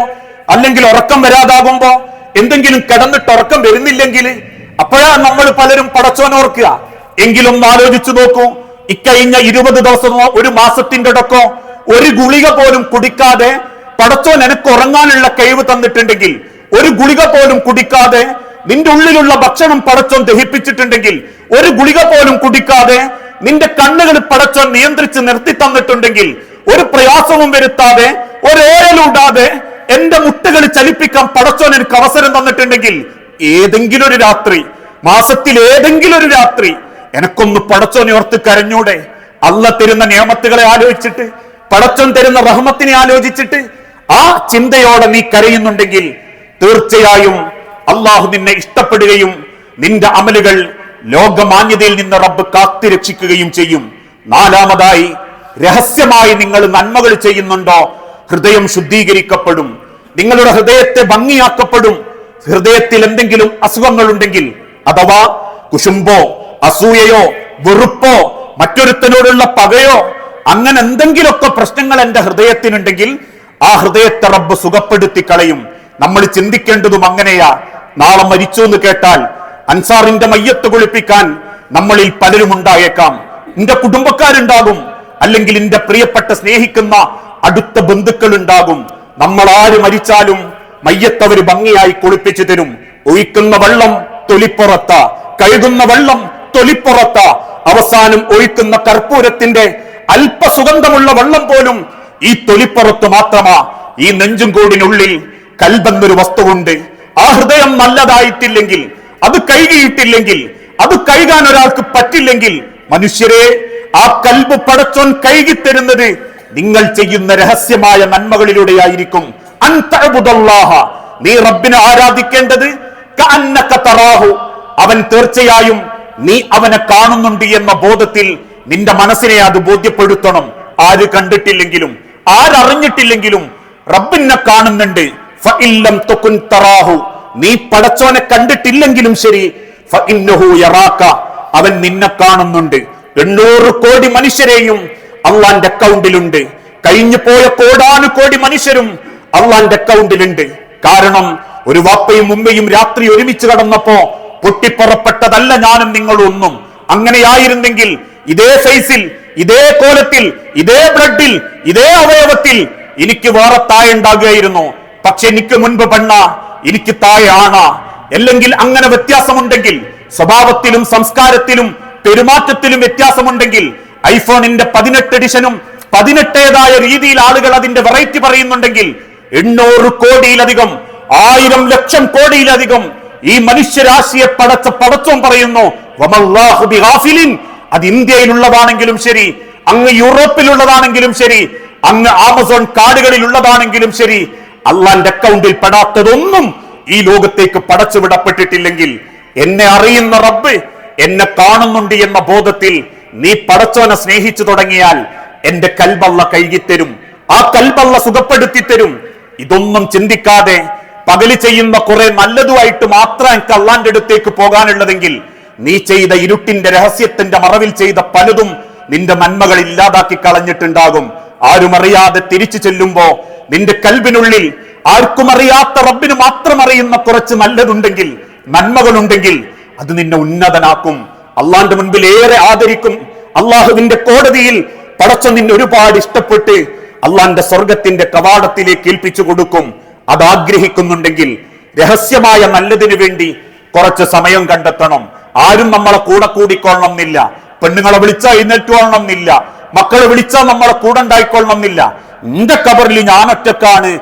[SPEAKER 1] അല്ലെങ്കിൽ ഉറക്കം വരാതാകുമ്പോ, എന്തെങ്കിലും കിടന്നിട്ട് ഉറക്കം വരുന്നില്ലെങ്കിൽ അപ്പോഴാണ് നമ്മൾ പലരും പടച്ചോനെ ഓർക്കുക. എങ്കിലും ആലോചിച്ചു നോക്കൂ, ഇക്കഴിഞ്ഞ 20 ദിവസമോ 1 മാസത്തിന്റെ ഇടക്കോ ഒരു ഗുളിക പോലും കുടിക്കാതെ പടച്ചോൻ എനിക്ക് ഉറങ്ങാനുള്ള കഴിവ് തന്നിട്ടുണ്ടെങ്കിൽ, ഒരു ഗുളിക പോലും കുടിക്കാതെ നിന്റെ ഉള്ളിലുള്ള ഭക്ഷണം പടച്ചോൻ ദഹിപ്പിച്ചിട്ടുണ്ടെങ്കിൽ, ഒരു ഗുളിക പോലും കുടിക്കാതെ നിന്റെ കണ്ണുകൾ പടച്ചോൻ നിയന്ത്രിച്ച് നിർത്തി തന്നിട്ടുണ്ടെങ്കിൽ, ഒരു പ്രയാസവും വരുത്താതെ ഒരോരലൂടാതെ എന്റെ മുട്ടുകൾ ചലിപ്പിക്കാൻ പടച്ചോൻ എനിക്ക് അവസരം തന്നിട്ടുണ്ടെങ്കിൽ, ഏതെങ്കിലും ഒരു രാത്രി, മാസത്തിൽ ഏതെങ്കിലും ഒരു രാത്രി എനക്കൊന്ന് പടച്ചോനെ ഓർത്ത് കരഞ്ഞൂടെ? അള്ള തരുന്ന നിയമത്തുകളെ ആലോചിച്ചിട്ട്, പടച്ചോൻ തരുന്ന റഹ്മത്തിനെ ആലോചിച്ചിട്ട് ആ ചിന്തയോടെ നീ കരയുന്നുണ്ടെങ്കിൽ തീർച്ചയായും അള്ളാഹു നിന്നെ ഇഷ്ടപ്പെടുകയും നിന്റെ അമലുകൾ ലോകമാന്യതയിൽ നിന്ന് റബ്ബ് കാത്തുരക്ഷിക്കുകയും ചെയ്യും. 4-മതായി, രഹസ്യമായി നിങ്ങൾ നന്മകൾ ചെയ്യുന്നുണ്ടോ? ഹൃദയം ശുദ്ധീകരിക്കപ്പെടും, നിങ്ങളുടെ ഹൃദയത്തെ ഭംഗിയാക്കപ്പെടും. ഹൃദയത്തിൽ എന്തെങ്കിലും അസുഖങ്ങൾ ഉണ്ടെങ്കിൽ, അഥവാ കുശുമ്പോ അസൂയയോ വെറുപ്പോ മറ്റൊരുത്തനോടുള്ള പകയോ അങ്ങനെ എന്തെങ്കിലുമൊക്കെ പ്രശ്നങ്ങൾ എന്റെ ഹൃദയത്തിനുണ്ടെങ്കിൽ ആ ഹൃദയത്തെ റബ്ബ് സുഖപ്പെടുത്തി കളയും. നമ്മൾ ചിന്തിക്കേണ്ടതും അങ്ങനെയാ. നാളെ മരിച്ചു എന്ന് കേട്ടാൽ അൻസാറിന്റെ മയ്യത്ത് കുളിപ്പിക്കാൻ നമ്മളിൽ പലരും ഉണ്ടായേക്കാം. എന്റെ കുടുംബക്കാരുണ്ടാകും, അല്ലെങ്കിൽ എന്റെ പ്രിയപ്പെട്ട സ്നേഹിക്കുന്ന അടുത്ത ബന്ധുക്കൾ ഉണ്ടാകും. നമ്മൾ ആര് മരിച്ചാലും മയ്യത്തവര് ഭംഗിയായി കുളിപ്പിച്ചു തരും. ഒഴിക്കുന്ന വെള്ളം തൊലിപ്പുറത്ത, കഴുകുന്ന വെള്ളം തൊലിപ്പുറത്ത, അവസാനം ഒഴിക്കുന്ന കർപ്പൂരത്തിന്റെ അല്പസുഗന്ധമുള്ള വെള്ളം പോലും ഈ തൊലിപ്പുറത്ത് മാത്രമാ. ഈ നെഞ്ചും കൂടിനുള്ളിൽ കൽബെന്നൊരു വസ്തുവുണ്ട്. ആ ഹൃദയം നല്ലതായിട്ടില്ലെങ്കിൽ, അത് കഴുകിയിട്ടില്ലെങ്കിൽ, അത് കഴുകാൻ ഒരാൾക്ക് പറ്റില്ലെങ്കിൽ, മനുഷ്യരെ, ആ കൽബ് പടച്ചോൻ കഴുകിത്തരുന്നത് നിങ്ങൾ ചെയ്യുന്ന രഹസ്യമായ നന്മകളിലൂടെയായിരിക്കും. നീ റബ്ബിനെ ആരാധിക്കേണ്ടത് കഅന്നക തറാഹു, അവൻ തീർച്ചയായും നീ അവനെ കാണുന്നുണ്ട് എന്ന ബോധത്തിൽ നിന്റെ മനസ്സിനെ അത് ബോധ്യപ്പെടുത്തണം. ആര് കണ്ടിട്ടില്ലെങ്കിലും, ആരറിഞ്ഞിട്ടില്ലെങ്കിലും റബ്ബിനെ കാണുന്നുണ്ട്. ഫഇല്ലം തകുൻ തറാഹു, നീ പടച്ചോനെ കണ്ടിട്ടില്ലെങ്കിലും ശരി, ഫഇന്നഹു യറാക, അവൻ നിന്നെ കാണുന്നുണ്ട്. 800 കോടി മനുഷ്യരെയും അള്ളാന്റെ അക്കൗണ്ടിലുണ്ട്. കഴിഞ്ഞു പോയ കോടാനുകോടി മനുഷ്യരും അള്ളാന്റെ അക്കൗണ്ടിലുണ്ട്. കാരണം ഒരു വാപ്പയും ഉമ്മയും രാത്രി ഒരുമിച്ച് കടന്നപ്പോ പൊട്ടിപ്പുറപ്പെട്ടതല്ല ഞാനും നിങ്ങളും ഒന്നും. അങ്ങനെയായിരുന്നെങ്കിൽ ഇതേ ഫേസിൽ, ഇതേ കോലത്തിൽ, ഇതേ ബ്ലഡിൽ, ഇതേ അവയവത്തിൽ എനിക്ക് വേറെ താഴെ ഉണ്ടാകുകയായിരുന്നു. പക്ഷെ എനിക്ക് മുൻപ് പെണ്ണ, എനിക്ക് താഴെ ആണ. അല്ലെങ്കിൽ അങ്ങനെ വ്യത്യാസമുണ്ടെങ്കിൽ, സ്വഭാവത്തിലും സംസ്കാരത്തിലും പെരുമാറ്റത്തിലും വ്യത്യാസമുണ്ടെങ്കിൽ, ഐഫോണിന്റെ 18 എഡിഷനും 18 രീതിയിൽ ആളുകൾ അതിന്റെ വെറൈറ്റി പറയുന്നുണ്ടെങ്കിൽ, 800 കോടിയിലധികം, 1000 ലക്ഷം കോടിയിലധികം ഈ മനുഷ്യരാശിയെ പടച്ചോൻ പറയുന്നു, വമല്ലാഹു ബിഗാഫിലിൻ, അത് ഇന്ത്യയിലുള്ളതാണെങ്കിലും ശരി, അങ്ങ് യൂറോപ്പിലുള്ളതാണെങ്കിലും ശരി, അങ്ങ് ആമസോൺ കാടുകളിൽ ഉള്ളതാണെങ്കിലും ശരി, അള്ളാന്റെ അക്കൗണ്ടിൽ പെടാത്തതൊന്നും ഈ ലോകത്തേക്ക് പടച്ചുവിടപ്പെട്ടിട്ടില്ലെങ്കിൽ, എന്നെ അറിയുന്ന റബ്ബ് എന്നെ കാണുന്നുണ്ട് എന്ന ബോധത്തിൽ നീ പടച്ചോനെ സ്നേഹിച്ചു തുടങ്ങിയാൽ എന്റെ കൽബല്ല കഴുകിത്തരും, ആ കൽബല്ല സുഖപ്പെടുത്തി തരും. ഇതൊന്നും ചിന്തിക്കാതെ പകല് ചെയ്യുന്ന കുറെ നല്ലതുമായിട്ട് മാത്രം എനിക്ക് അള്ളാന്റെ അടുത്തേക്ക് പോകാനുള്ളതെങ്കിൽ, നീ ചെയ്ത ഇരുട്ടിന്റെ രഹസ്യത്തിന്റെ മറവിൽ ചെയ്ത പലതും നിന്റെ നന്മകൾ ഇല്ലാതാക്കി കളഞ്ഞിട്ടുണ്ടാകും. ആരും അറിയാതെ തിരിച്ചു ചെല്ലുമ്പോ നിന്റെ കൽബിനുള്ളിൽ ആർക്കും അറിയാത്ത റബ്ബിന് മാത്രം അറിയുന്ന കുറച്ച് നല്ലതുണ്ടെങ്കിൽ, നന്മകളുണ്ടെങ്കിൽ, അത് നിന്നെ ഉന്നതനാക്കും, അള്ളാന്റെ മുൻപിൽ ഏറെ ആദരിക്കും. അള്ളാഹുവിന്റെ കോടതിയിൽ പടച്ചോൻ നിന്നെ ഒരുപാട് ഇഷ്ടപ്പെട്ട് അള്ളാന്റെ സ്വർഗത്തിന്റെ കവാടത്തിലേക്ക് ഏൽപ്പിച്ചു കൊടുക്കും. അത് ആഗ്രഹിക്കുന്നുണ്ടെങ്കിൽ രഹസ്യമായ നല്ലതിനു വേണ്ടി കുറച്ച് സമയം കണ്ടെത്തണം. ആരും നമ്മളെ കൂടെ കൂടിക്കൊള്ളണം എന്നില്ല. പെണ്ണുങ്ങളെ വിളിച്ചാൽ എഴുന്നേറ്റുകൊള്ളണം എന്നില്ല. മക്കളെ വിളിച്ചാൽ നമ്മളെ കൂടെ ഉണ്ടായിക്കൊള്ളണം എന്നില്ല. എന്റെ കബറിൽ ഞാൻ ഒറ്റക്കാണ്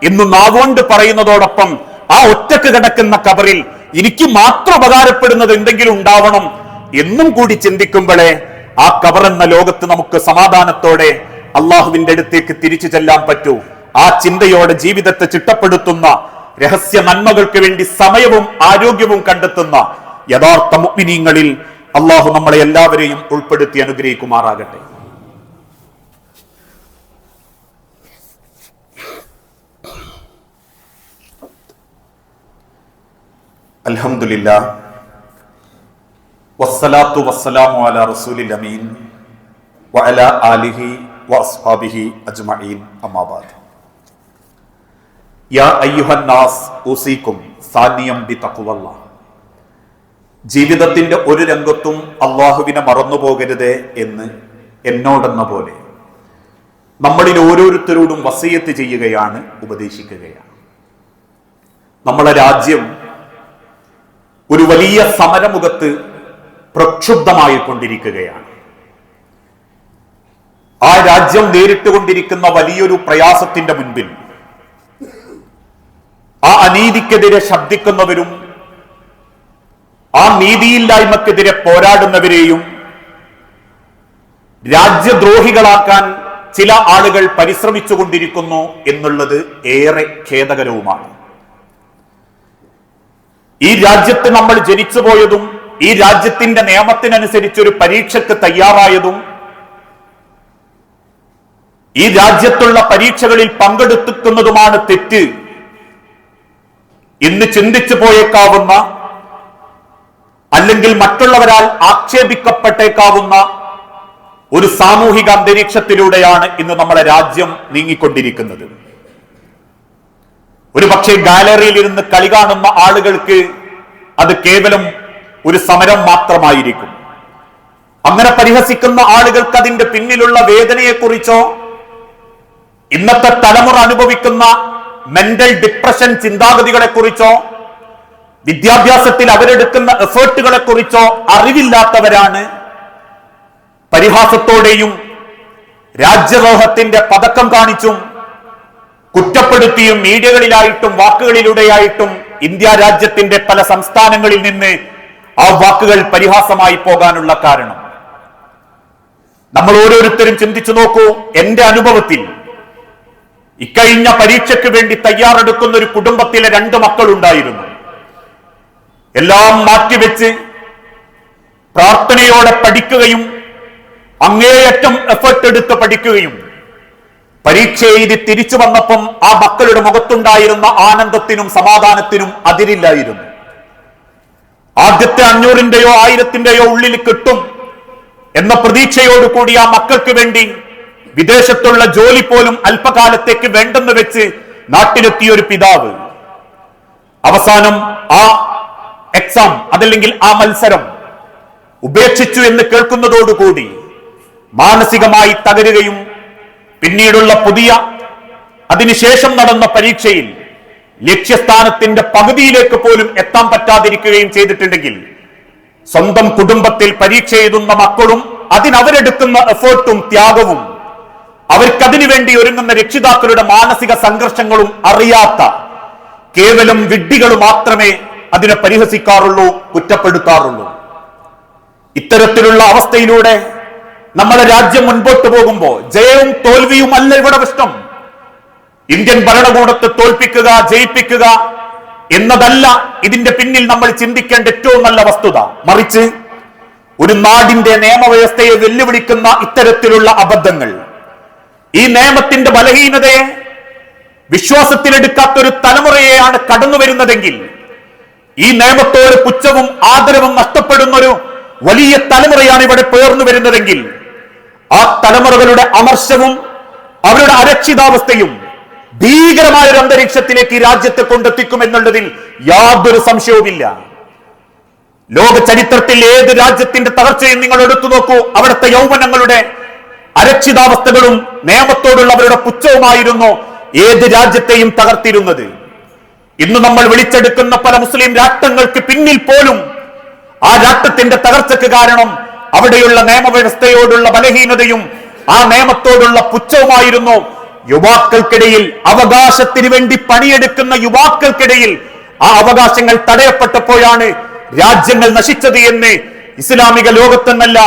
[SPEAKER 1] എന്ന് നാവുകൊണ്ട് പറയുന്നതോടൊപ്പം ആ ഒറ്റക്ക് കിടക്കുന്ന കബറിൽ എനിക്ക് മാത്രം ഉപകാരപ്പെടുന്നത് എന്തെങ്കിലും ഉണ്ടാവണം എന്നും കൂടി ചിന്തിക്കുമ്പോഴേ ആ കബർ എന്ന ലോകത്ത് നമുക്ക് സമാധാനത്തോടെ അള്ളാഹുവിന്റെ അടുത്തേക്ക് തിരിച്ചു ചെല്ലാൻ പറ്റൂ. ആ ചിന്തയോടെ ജീവിതത്തെ ചിട്ടപ്പെടുത്തുന്ന, രഹസ്യ നന്മകൾക്ക് വേണ്ടി സമയവും ആരോഗ്യവും കണ്ടെത്തുന്ന യഥാർത്ഥ മുഅ്മിനീങ്ങളിൽ അള്ളാഹു നമ്മളെ എല്ലാവരെയും ഉൾപ്പെടുത്തി അനുഗ്രഹിക്കുമാറാകട്ടെ. അൽഹംദുലില്ലാഹ് വസ്സലാത്തു വസ്സലാമു അലാ റസൂലിൽ അമീൻ വഅലാ ആലിഹി വഅസ്ഹാബിഹി അജ്മഈൻ, അമ്മാ ബഅദ്. യാ അയ്യുഹൻ നാസ് ഉസീകും സാനിയം ബിതഖ്വല്ലാഹ്. ജീവിതത്തിന്റെ ഒരു രംഗത്തും അള്ളാഹുവിനെ മറന്നുപോകരുതേ എന്ന് എന്നോടെന്ന പോലെ നമ്മളിൽ ഓരോരുത്തരോടും വസിയത്ത് ചെയ്യുകയാണ്, ഉപദേശിക്കുകയാണ്. നമ്മളെ രാജ്യം ഒരു വലിയ സമരമുഖത്ത് പ്രക്ഷുബ്ധമായി കൊണ്ടിരിക്കുകയാണ്. ആ രാജ്യം നേരിട്ടുകൊണ്ടിരിക്കുന്ന വലിയൊരു പ്രയാസത്തിന്റെ മുൻപിൽ ആ അനീതിക്കെതിരെ ശബ്ദിക്കുന്നവരും ആ നീതിയില്ലായ്മക്കെതിരെ പോരാടുന്നവരെയും രാജ്യദ്രോഹികളാക്കാൻ ചില ആളുകൾ പരിശ്രമിച്ചുകൊണ്ടിരിക്കുന്നു എന്നുള്ളത് ഏറെ ഖേദകരവുമാണ്. ഈ രാജ്യത്ത് നമ്മൾ ജനിച്ചുപോയതും ഈ രാജ്യത്തിന്റെ നിയമത്തിനനുസരിച്ചൊരു പരീക്ഷയ്ക്ക് തയ്യാറായതും ഈ രാജ്യത്തുള്ള പരീക്ഷകളിൽ പങ്കെടുക്കുന്നതുമാണ് തെറ്റ് ഇന്ന് ചിന്തിച്ചു പോയേക്കാവുന്ന, അല്ലെങ്കിൽ മറ്റുള്ളവരാൽ ആക്ഷേപിക്കപ്പെട്ടേക്കാവുന്ന ഒരു സാമൂഹിക അന്തരീക്ഷത്തിലൂടെയാണ് ഇന്ന് നമ്മുടെ രാജ്യം നീങ്ങിക്കൊണ്ടിരിക്കുന്നത്. ഒരു പക്ഷേ ഗാലറിയിൽ ഇരുന്ന് കളി കാണുന്ന ആളുകൾക്ക് അത് കേവലം ഒരു സമരം മാത്രമായിരിക്കും. അങ്ങനെ പരിഹസിക്കുന്ന ആളുകൾക്ക് അതിന്റെ പിന്നിലുള്ള വേദനയെക്കുറിച്ചോ ഇന്നത്തെ തലമുറ അനുഭവിക്കുന്ന മെന്റൽ ഡിപ്രഷൻ ചിന്താഗതികളെ കുറിച്ചോ വിദ്യാഭ്യാസത്തിൽ അവരെടുക്കുന്ന എഫേർട്ടുകളെ കുറിച്ചോ അറിവില്ലാത്തവരാണ് പരിഹാസത്തോടെയും രാജ്യദ്രോഹത്തിന്റെ പതക്കം കാണിച്ചും കുറ്റപ്പെടുത്തിയും മീഡിയകളിലായിട്ടും വാക്കുകളിലൂടെയായിട്ടും ഇന്ത്യ രാജ്യത്തിന്റെ പല സംസ്ഥാനങ്ങളിൽ നിന്ന് ആ വാക്കുകൾ പരിഹാസമായി പോകാനുള്ള കാരണം? നമ്മൾ ഓരോരുത്തരും ചിന്തിച്ചു നോക്കൂ. എന്റെ അനുഭവത്തിൽ ഇക്കഴിഞ്ഞ പരീക്ഷയ്ക്ക് വേണ്ടി തയ്യാറെടുക്കുന്ന ഒരു കുടുംബത്തിലെ 2 മക്കളുണ്ടായിരുന്നു. എല്ലാം മാറ്റിവെച്ച് പ്രാർത്ഥനയോടെ പഠിക്കുകയും അങ്ങേയറ്റം എഫർട്ട് എടുത്ത് പഠിക്കുകയും പരീക്ഷ എഴുതി തിരിച്ചു വന്നപ്പം ആ മക്കളുടെ മുഖത്തുണ്ടായിരുന്ന ആനന്ദത്തിനും സമാധാനത്തിനും അതിരില്ലായിരുന്നു. ആദ്യത്തെ 500-ന്റെയോ 1000-ന്റെയോ ഉള്ളിൽ കിട്ടും എന്ന പ്രതീക്ഷയോടുകൂടി ആ മക്കൾക്ക് വേണ്ടി വിദേശത്തുള്ള ജോലി പോലും അല്പകാലത്തേക്ക് വേണ്ടെന്ന് വെച്ച് നാട്ടിലെത്തിയ ഒരു പിതാവ് അവസാനം ആ എക്സാം അതല്ലെങ്കിൽ ആ മത്സരം ഉപേക്ഷിച്ചു എന്ന് കേൾക്കുന്നതോടുകൂടി മാനസികമായി തകരുകയും പിന്നീടുള്ള അതിനുശേഷം നടന്ന പരീക്ഷയിൽ ലക്ഷ്യസ്ഥാനത്തിന്റെ പകുതിയിലേക്ക് പോലും എത്താൻ പറ്റാതിരിക്കുകയും ചെയ്തിട്ടുണ്ടെങ്കിൽ സ്വന്തം കുടുംബത്തിൽ പരീക്ഷ എഴുതുന്ന മക്കളും അതിനവരെടുക്കുന്ന എഫേർട്ടും ത്യാഗവും അവർക്കതിനു വേണ്ടി ഒരുങ്ങുന്ന രക്ഷിതാക്കളുടെ മാനസിക സംഘർഷങ്ങളും അറിയാത്ത കേവലം വിഡ്ഢികൾ മാത്രമേ അതിനെ പരിഹസിക്കാറുള്ളൂ, കുറ്റപ്പെടുത്താറുള്ളൂ. ഇത്തരത്തിലുള്ള അവസ്ഥയിലൂടെ നമ്മുടെ രാജ്യം മുൻപോട്ട് പോകുമ്പോൾ ജയവും തോൽവിയും അല്ല ഇവിടെ പ്രശ്നം. ഇന്ത്യൻ ഭരണകൂടത്തെ തോൽപ്പിക്കുക, ജയിപ്പിക്കുക എന്നതല്ല ഇതിന്റെ പിന്നിൽ നമ്മൾ ചിന്തിക്കേണ്ട ഏറ്റവും നല്ല വസ്തുത. മറിച്ച് ഒരു നാടിന്റെ നിയമവ്യവസ്ഥയെ വെല്ലുവിളിക്കുന്ന ഇത്തരത്തിലുള്ള അബദ്ധങ്ങൾ, ഈ നിയമത്തിന്റെ ബലഹീനതയെ വിശ്വാസത്തിലെടുക്കാത്ത ഒരു തലമുറയെയാണ് കടന്നു വരുന്നതെങ്കിൽ, ഈ നിയമത്തോട് പുച്ഛവും ആദരവും നഷ്ടപ്പെടുന്ന ഒരു വലിയ തലമുറയാണ് ഇവിടെ പേർന്നു വരുന്നതെങ്കിൽ, ആ തലമുറകളുടെ അമർഷവും അവരുടെ അരക്ഷിതാവസ്ഥയും ഭീകരമായ ഒരു അന്തരീക്ഷത്തിലേക്ക് ഈ രാജ്യത്തെ കൊണ്ടെത്തിക്കുമെന്നുള്ളതിൽ യാതൊരു സംശയവുമില്ല. ലോക ചരിത്രത്തിൽ ഏത് രാജ്യത്തിന്റെ തകർച്ചയും നിങ്ങൾ എടുത്തു നോക്കൂ. അവിടുത്തെ യൗവനങ്ങളുടെ അരക്ഷിതാവസ്ഥകളും നിയമത്തോടുള്ള അവരുടെ പുച്ഛവുമായിരുന്നു ഏത് രാജ്യത്തെയും തകർത്തിരുന്നത്. ഇന്ന് നമ്മൾ വിളിച്ചെടുക്കുന്ന പല മുസ്ലിം രാഷ്ട്രങ്ങൾക്ക് പിന്നിൽ പോലും ആ രാഷ്ട്രത്തിന്റെ തകർച്ചയ്ക്ക് കാരണം അവിടെയുള്ള നിയമവ്യവസ്ഥയോടുള്ള ബലഹീനതയും ആ നിയമത്തോടുള്ള പുച്ഛവുമായിരുന്നു. യുവാക്കൾക്കിടയിൽ, അവകാശത്തിന് വേണ്ടി പണിയെടുക്കുന്ന യുവാക്കൾക്കിടയിൽ ആ അവകാശങ്ങൾ തടയപ്പെട്ടപ്പോഴാണ് രാജ്യങ്ങൾ നശിച്ചത് എന്ന് ഇസ്ലാമിക ലോകത്തെന്നല്ല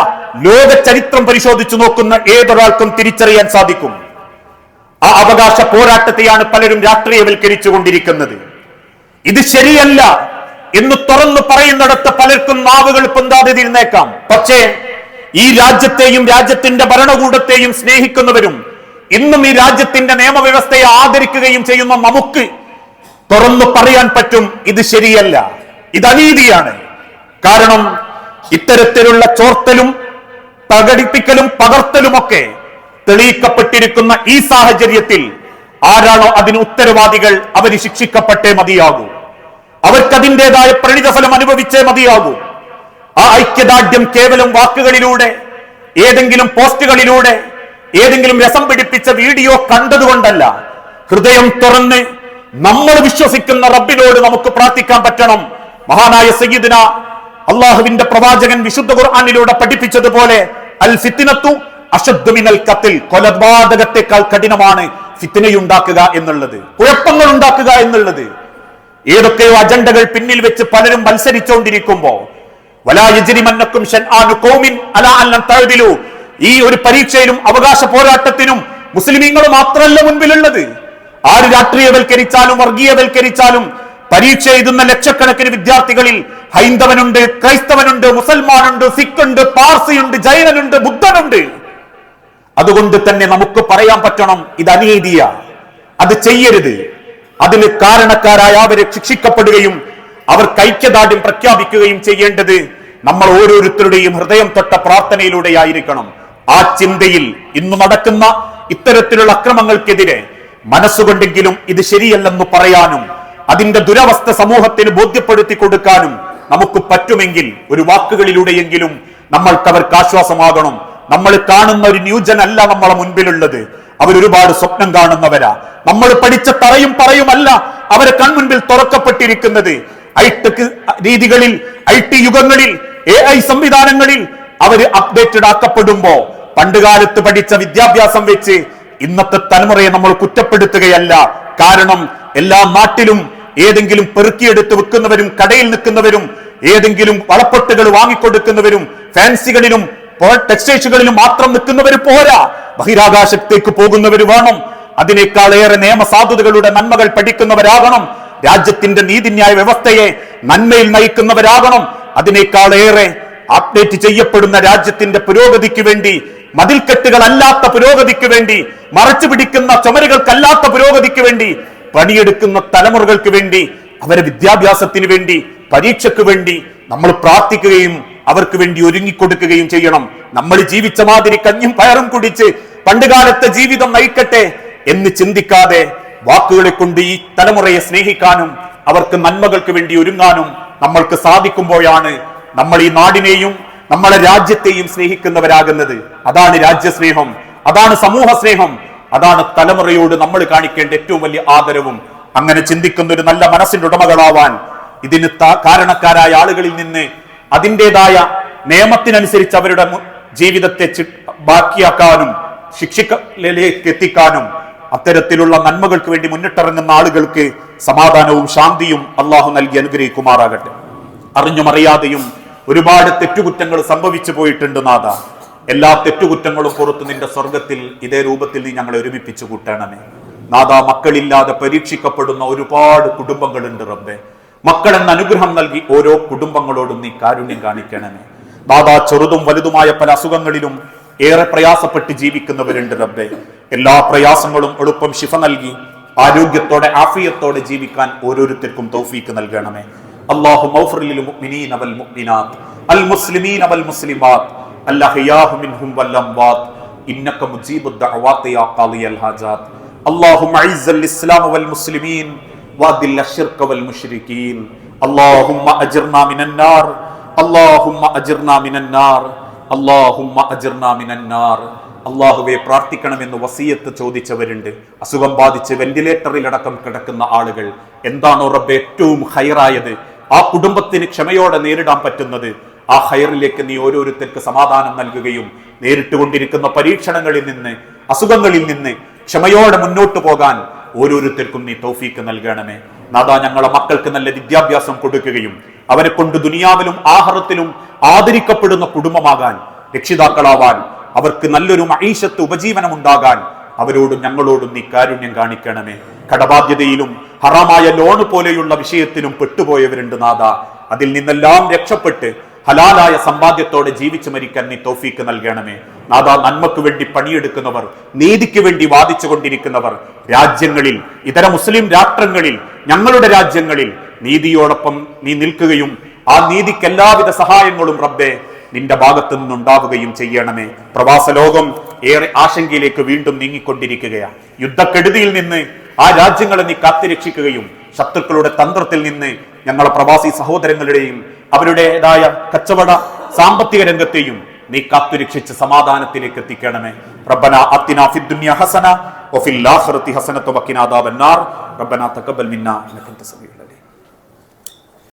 [SPEAKER 1] ലോക ചരിത്രം പരിശോധിച്ചു നോക്കുന്ന ഏതൊരാൾക്കും തിരിച്ചറിയാൻ സാധിക്കും. ആ അവകാശ പോരാട്ടത്തെയാണ് പലരും രാഷ്ട്രീയവൽക്കരിച്ചു കൊണ്ടിരിക്കുന്നത്. ഇത് ശരിയല്ല എന്ന് തുറന്നു പറയുന്നിടത്ത് പലർക്കും നാവുകൾ പൊന്താതെ തിരിഞ്ഞേക്കാം. പക്ഷേ ഈ രാജ്യത്തെയും രാജ്യത്തിന്റെ ഭരണകൂടത്തെയും സ്നേഹിക്കുന്നവരും ഇന്നും ഈ രാജ്യത്തിന്റെ നിയമവ്യവസ്ഥയെ ആദരിക്കുകയും ചെയ്യുന്ന നമുക്ക് തുറന്നു പറയാൻ പറ്റും, ഇത് ശരിയല്ല, ഇത് അനീതിയാണ്. കാരണം ഇത്തരത്തിലുള്ള ചോർത്തലും പ്രകടിപ്പിക്കലും പകർത്തലുമൊക്കെ തെളിയിക്കപ്പെട്ടിരിക്കുന്ന ഈ സാഹചര്യത്തിൽ ആരാണോ അതിന് ഉത്തരവാദികൾ അവര് ശിക്ഷിക്കപ്പെട്ടേ മതിയാകൂ. അവർക്കതിൻ്റെതായ പരിണിതഫലം അനുഭവിച്ചേ മതിയാകൂ. ആ ഐക്യദാർഢ്യം കേവലം വാക്കുകളിലൂടെ, ഏതെങ്കിലും പോസ്റ്റുകളിലൂടെ, ഏതെങ്കിലും രസം പിടിപ്പിച്ച വീഡിയോ കണ്ടതുകൊണ്ടല്ല. ഹൃദയം തുറന്ന് നമ്മൾ വിശ്വസിക്കുന്ന റബ്ബിനോട് നമുക്ക് പ്രാർത്ഥിക്കാൻ പറ്റണം. മഹാനായ സയ്യിദുന അള്ളാഹുവിന്റെ പ്രവാചകൻ വിശുദ്ധ ഖുർആനിലൂടെ പഠിപ്പിച്ചതുപോലെ അൽ ഫിത്നത്തു അശദ്ദു മിനൽ ഖത്ൽ, കൊലപാതകത്തെക്കാൾ കഠിനമാണ് ഫിത്നയുണ്ടാക്കുക എന്നുള്ളത്, കുഴപ്പങ്ങൾ ഉണ്ടാക്കുക എന്നുള്ളത്. ഏതൊക്കെയോ അജണ്ടകൾ പിന്നിൽ വെച്ച് പലരും മത്സരിച്ചുകൊണ്ടിരിക്കുമ്പോ വലാ യജ്രിമന്നക്കും ശൻആനു ഖൗമിൻ അലാ അൻ തഅദിലു, ഈ ഒരു പരീക്ഷയിലും അവകാശ പോരാട്ടത്തിനും മുസ്ലിമീങ്ങൾ മാത്രമല്ല മുൻപിലുള്ളത്. ആര് രാഷ്ട്രീയവൽക്കരിച്ചാലും വർഗീയവൽക്കരിച്ചാലും പരീക്ഷ എഴുതുന്ന ലക്ഷക്കണക്കിന് വിദ്യാർത്ഥികളിൽ ഹൈന്ദവനുണ്ട്, ക്രൈസ്തവനുണ്ട്, മുസൽമാനുണ്ട്, സിഖുണ്ട്, പാർസിയുണ്ട്, ജൈനനുണ്ട്, ബുദ്ധനുണ്ട്. അതുകൊണ്ട് തന്നെ നമുക്ക് പറയാൻ പറ്റണം, ഇത് അനീതിയ, അത് ചെയ്യരുത്. അതിന് കാരണക്കാരായ അവരെ ശിക്ഷിക്കപ്പെടുകയും അവർ ഐക്യദാർഢ്യം പ്രഖ്യാപിക്കുകയും ചെയ്യേണ്ടത് നമ്മൾ ഓരോരുത്തരുടെയും ഹൃദയം തൊട്ട പ്രാർത്ഥനയിലൂടെയായിരിക്കണം. ആ ചിന്തയിൽ ഇന്ന് നടക്കുന്ന ഇത്തരത്തിലുള്ള അക്രമങ്ങൾക്കെതിരെ മനസ്സുകൊണ്ടെങ്കിലും ഇത് ശരിയല്ലെന്ന് പറയാനും അതിന്റെ ദുരവസ്ഥ സമൂഹത്തിന് ബോധ്യപ്പെടുത്തി കൊടുക്കാനും നമുക്ക് പറ്റുമെങ്കിൽ ഒരു വാക്കുകളിലൂടെയെങ്കിലും നമ്മൾക്ക് അവർക്ക് ആശ്വാസമാകണം. നമ്മൾ കാണുന്ന ഒരു ന്യൂജനല്ല നമ്മളെ മുൻപിലുള്ളത്, അവരൊരുപാട് സ്വപ്നം കാണുന്നവരാ. നമ്മൾ പഠിച്ച തറയും പറയുമല്ല അവരെ കൺമുൻപിൽ തുറക്കപ്പെട്ടിരിക്കുന്നത്. ഐടെക് രീതികളിൽ, IT യുഗങ്ങളിൽ, AI സംവിധാനങ്ങളിൽ അവര് അപ്ഡേറ്റഡ് ആക്കപ്പെടുമ്പോ പണ്ടുകാലത്ത് പഠിച്ച വിദ്യാഭ്യാസം വെച്ച് ഇന്നത്തെ തലമുറയെ നമ്മൾ കുറ്റപ്പെടുത്തുകയല്ല. കാരണം എല്ലാ നാട്ടിലും ഏതെങ്കിലും പെറുക്കിയെടുത്ത് വിൽക്കുന്നവരും കടയിൽ നിൽക്കുന്നവരും ഏതെങ്കിലും വളപ്പൊട്ടുകൾ വാങ്ങിക്കൊടുക്കുന്നവരും ഫാൻസികളിലും ടെക്സ്റ്റൈൽസുകളിലും മാത്രം നിൽക്കുന്നവർ പോരാ, ബഹിരാകാശത്തേക്ക് പോകുന്നവർ വേണം. അതിനേക്കാൾ ഏറെ നിയമസാധുതകളുടെ നന്മകൾ പഠിക്കുന്നവരാകണം. രാജ്യത്തിന്റെ നീതിന്യായ വ്യവസ്ഥയെ നന്മയിൽ നയിക്കുന്നവരാകണം. അതിനേക്കാൾ ഏറെ അപ്ഡേറ്റ് ചെയ്യപ്പെടുന്ന രാജ്യത്തിന്റെ പുരോഗതിക്ക് വേണ്ടി, മതിൽക്കെട്ടുകളല്ലാത്ത പുരോഗതിക്ക് വേണ്ടി, മറച്ചു പിടിക്കുന്ന ചുമരുകൾക്കല്ലാത്ത പുരോഗതിക്ക് വേണ്ടി പണിയെടുക്കുന്ന തലമുറകൾക്ക് വേണ്ടി, അവരെ വിദ്യാഭ്യാസത്തിന് വേണ്ടി, പരീക്ഷയ്ക്ക് വേണ്ടി നമ്മൾ പ്രാർത്ഥിക്കുകയും അവർക്ക് വേണ്ടി ഒരുങ്ങിക്കൊടുക്കുകയും ചെയ്യണം. നമ്മൾ ജീവിച്ച മാതിരി കഞ്ഞും പയറും കുടിച്ച് പണ്ടുകാലത്തെ ജീവിതം നയിക്കട്ടെ എന്ന് ചിന്തിക്കാതെ വാക്കുകളെ കൊണ്ട് ഈ തലമുറയെ സ്നേഹിക്കാനും അവർക്ക് നന്മകൾക്ക് വേണ്ടി ഒരുങ്ങാനും നമ്മൾക്ക് സാധിക്കുമ്പോഴാണ് നമ്മൾ ഈ നാടിനെയും നമ്മളെ രാജ്യത്തെയും സ്നേഹിക്കുന്നവരാകുന്നത്. അതാണ് രാജ്യസ്നേഹം, അതാണ് സമൂഹ സ്നേഹം, അതാണ് തലമുറയോട് നമ്മൾ കാണിക്കേണ്ട ഏറ്റവും വലിയ ആദരവും. അങ്ങനെ ചിന്തിക്കുന്ന ഒരു നല്ല മനസ്സിന്റെ ഉടമകളാവാൻ, ഇതിന് കാരണക്കാരായ ആളുകളിൽ നിന്ന് അതിൻ്റെതായ നിയമത്തിനനുസരിച്ച് അവരുടെ ജീവിതത്തെ ബാക്കിയാക്കാനും ശിക്ഷയിലേക്ക് എത്തിക്കാനും അത്തരത്തിലുള്ള നന്മകൾക്ക് വേണ്ടി മുന്നിട്ടിറങ്ങുന്ന ആളുകൾക്ക് സമാധാനവും ശാന്തിയും അള്ളാഹു നൽകി അനുഗ്രഹിക്കുമാറാകട്ടെ. അറിഞ്ഞും അറിയാതെയും ഒരുപാട് തെറ്റുകുറ്റങ്ങൾ സംഭവിച്ചു പോയിട്ടുണ്ട് നാഥ. എല്ലാ തെറ്റുകുറ്റങ്ങളും പുറത്ത് നിന്റെ സ്വർഗത്തിൽ ഇതേ രൂപത്തിൽ നീ ഞങ്ങളെ ഒരുമിപ്പിച്ചു കൂട്ടണമേ നാഥ. മക്കളില്ലാതെ പരീക്ഷിക്കപ്പെടുന്ന ഒരുപാട് കുടുംബങ്ങളുണ്ട് റബ്ബേ. മക്കളെന്ന അനുഗ്രഹം നൽകി ഓരോ കുടുംബങ്ങളോടും നീ കാരുണ്യം കാണിക്കണമേ നാഥ. ചെറുതും വലുതുമായ പല അസുഖങ്ങളിലും ഏറെ പ്രയാസപ്പെട്ട് ജീവിക്കുന്നവരുണ്ട് റബ്ബേ. എല്ലാ പ്രയാസങ്ങളും എളുപ്പം ശിഫ നൽകി ആരോഗ്യത്തോടെ ആഫിയത്തോടെ ജീവിക്കാൻ ഓരോരുത്തർക്കും തൗഫീക്ക് നൽകണമേ. اللهم اغفر للمؤمنين والمؤمنات المسلمين والمسلمات الأحياء منهم والأموات إنك مجيب الدعوات يا قاضي الحاجات. اللهم أعز الإسلام والمسلمين وأذل الشرك والمشركين. اللهم أجرنا من النار اللهم أجرنا من النار اللهم أجرنا من النار. അള്ളാഹുവെ പ്രാർത്ഥിക്കണമെന്ന് വസിയത്ത് ചോദിച്ചവരുണ്ട്. അസുഖം ബാധിച്ച് വെന്റിലേറ്ററിലടക്കം കിടക്കുന്ന ആളുകൾ, എന്താണോ റബ്ബേ ഏറ്റവും ഹൈറായത്, ആ കുടുംബത്തിന് ക്ഷമയോടെ നേരിടാൻ പറ്റുന്നത്, ആ ഹൈറിലേക്ക് നീ ഓരോരുത്തർക്ക് സമാധാനം നൽകുകയും നേരിട്ടുകൊണ്ടിരിക്കുന്ന പരീക്ഷണങ്ങളിൽ നിന്ന്, അസുഖങ്ങളിൽ നിന്ന് ക്ഷമയോടെ മുന്നോട്ട് പോകാൻ ഓരോരുത്തർക്കും നീ തൗഫീക്ക് നൽകണമേ നാഥാ. ഞങ്ങളെ മക്കൾക്ക് നല്ല വിദ്യാഭ്യാസം കൊടുക്കുകയും അവരെ കൊണ്ട് ദുനിയാവിലും ആഖിറത്തിലും ആദരിക്കപ്പെടുന്ന കുടുംബമാകാൻ, രക്ഷിതാക്കളാവാൻ, അവർക്ക് നല്ലൊരു മഈശത്ത് ഉപജീവനം ഉണ്ടാകാൻ അവരോടും ഞങ്ങളോടും നീ കാരുണ്യം കാണിക്കണമേ. കടബാധ്യതയിലും ഹറാമായ ലോണ് പോലെയുള്ള വിഷയത്തിലും പെട്ടുപോയവരുണ്ട് നാഥ. അതിൽ നിന്നെല്ലാം രക്ഷപ്പെട്ട് ഹലാലായ സമ്പാദ്യത്തോടെ ജീവിച്ചു മരിക്കാൻ നീ തൗഫീക്ക് നൽകണമേ നാഥ. നന്മക്ക് വേണ്ടി പണിയെടുക്കുന്നവർ, നീതിക്ക് വേണ്ടി വാദിച്ചു കൊണ്ടിരിക്കുന്നവർ രാജ്യങ്ങളിൽ, ഇതര മുസ്ലിം രാഷ്ട്രങ്ങളിൽ, ഞങ്ങളുടെ രാജ്യങ്ങളിൽ നീതിയോടൊപ്പം നീ നിൽക്കുകയും ആ നീതിക്ക് എല്ലാവിധ സഹായങ്ങളും റബ്ബേ നിന്റെ ഭാഗത്തു നിന്നുണ്ടാവുകയും ചെയ്യണമേ. പ്രവാസ ലോകം ഏറെ ആശങ്കയിലേക്ക് വീണ്ടും നീങ്ങിക്കൊണ്ടിരിക്കുകയാണ്. യുദ്ധക്കെടുതിയിൽ നിന്ന് ആ രാജ്യങ്ങളെ നീ കാത്തുരക്ഷിക്കുകയും ശത്രുക്കളുടെ തന്ത്രത്തിൽ നിന്ന് ഞങ്ങളെ പ്രവാസി സഹോദരങ്ങളുടെയും അവരുടേതായ കച്ചവട സാമ്പത്തിക രംഗത്തെയും നീ കാത്തുരക്ഷിച്ച് സമാധാനത്തിലേക്ക് എത്തിക്കണമേ. റബ്ബനാ അത്തിനാ ഫിദ്ദുനിയ ഹസന വഫിൽ ആഖിറതി ഹസനത വഖിനാ അദാബന്നാർ. റബ്ബനാ തഖബ്ബൽ മിന്നാ ഇന്നക അൻത സമീഉൽ അലീം.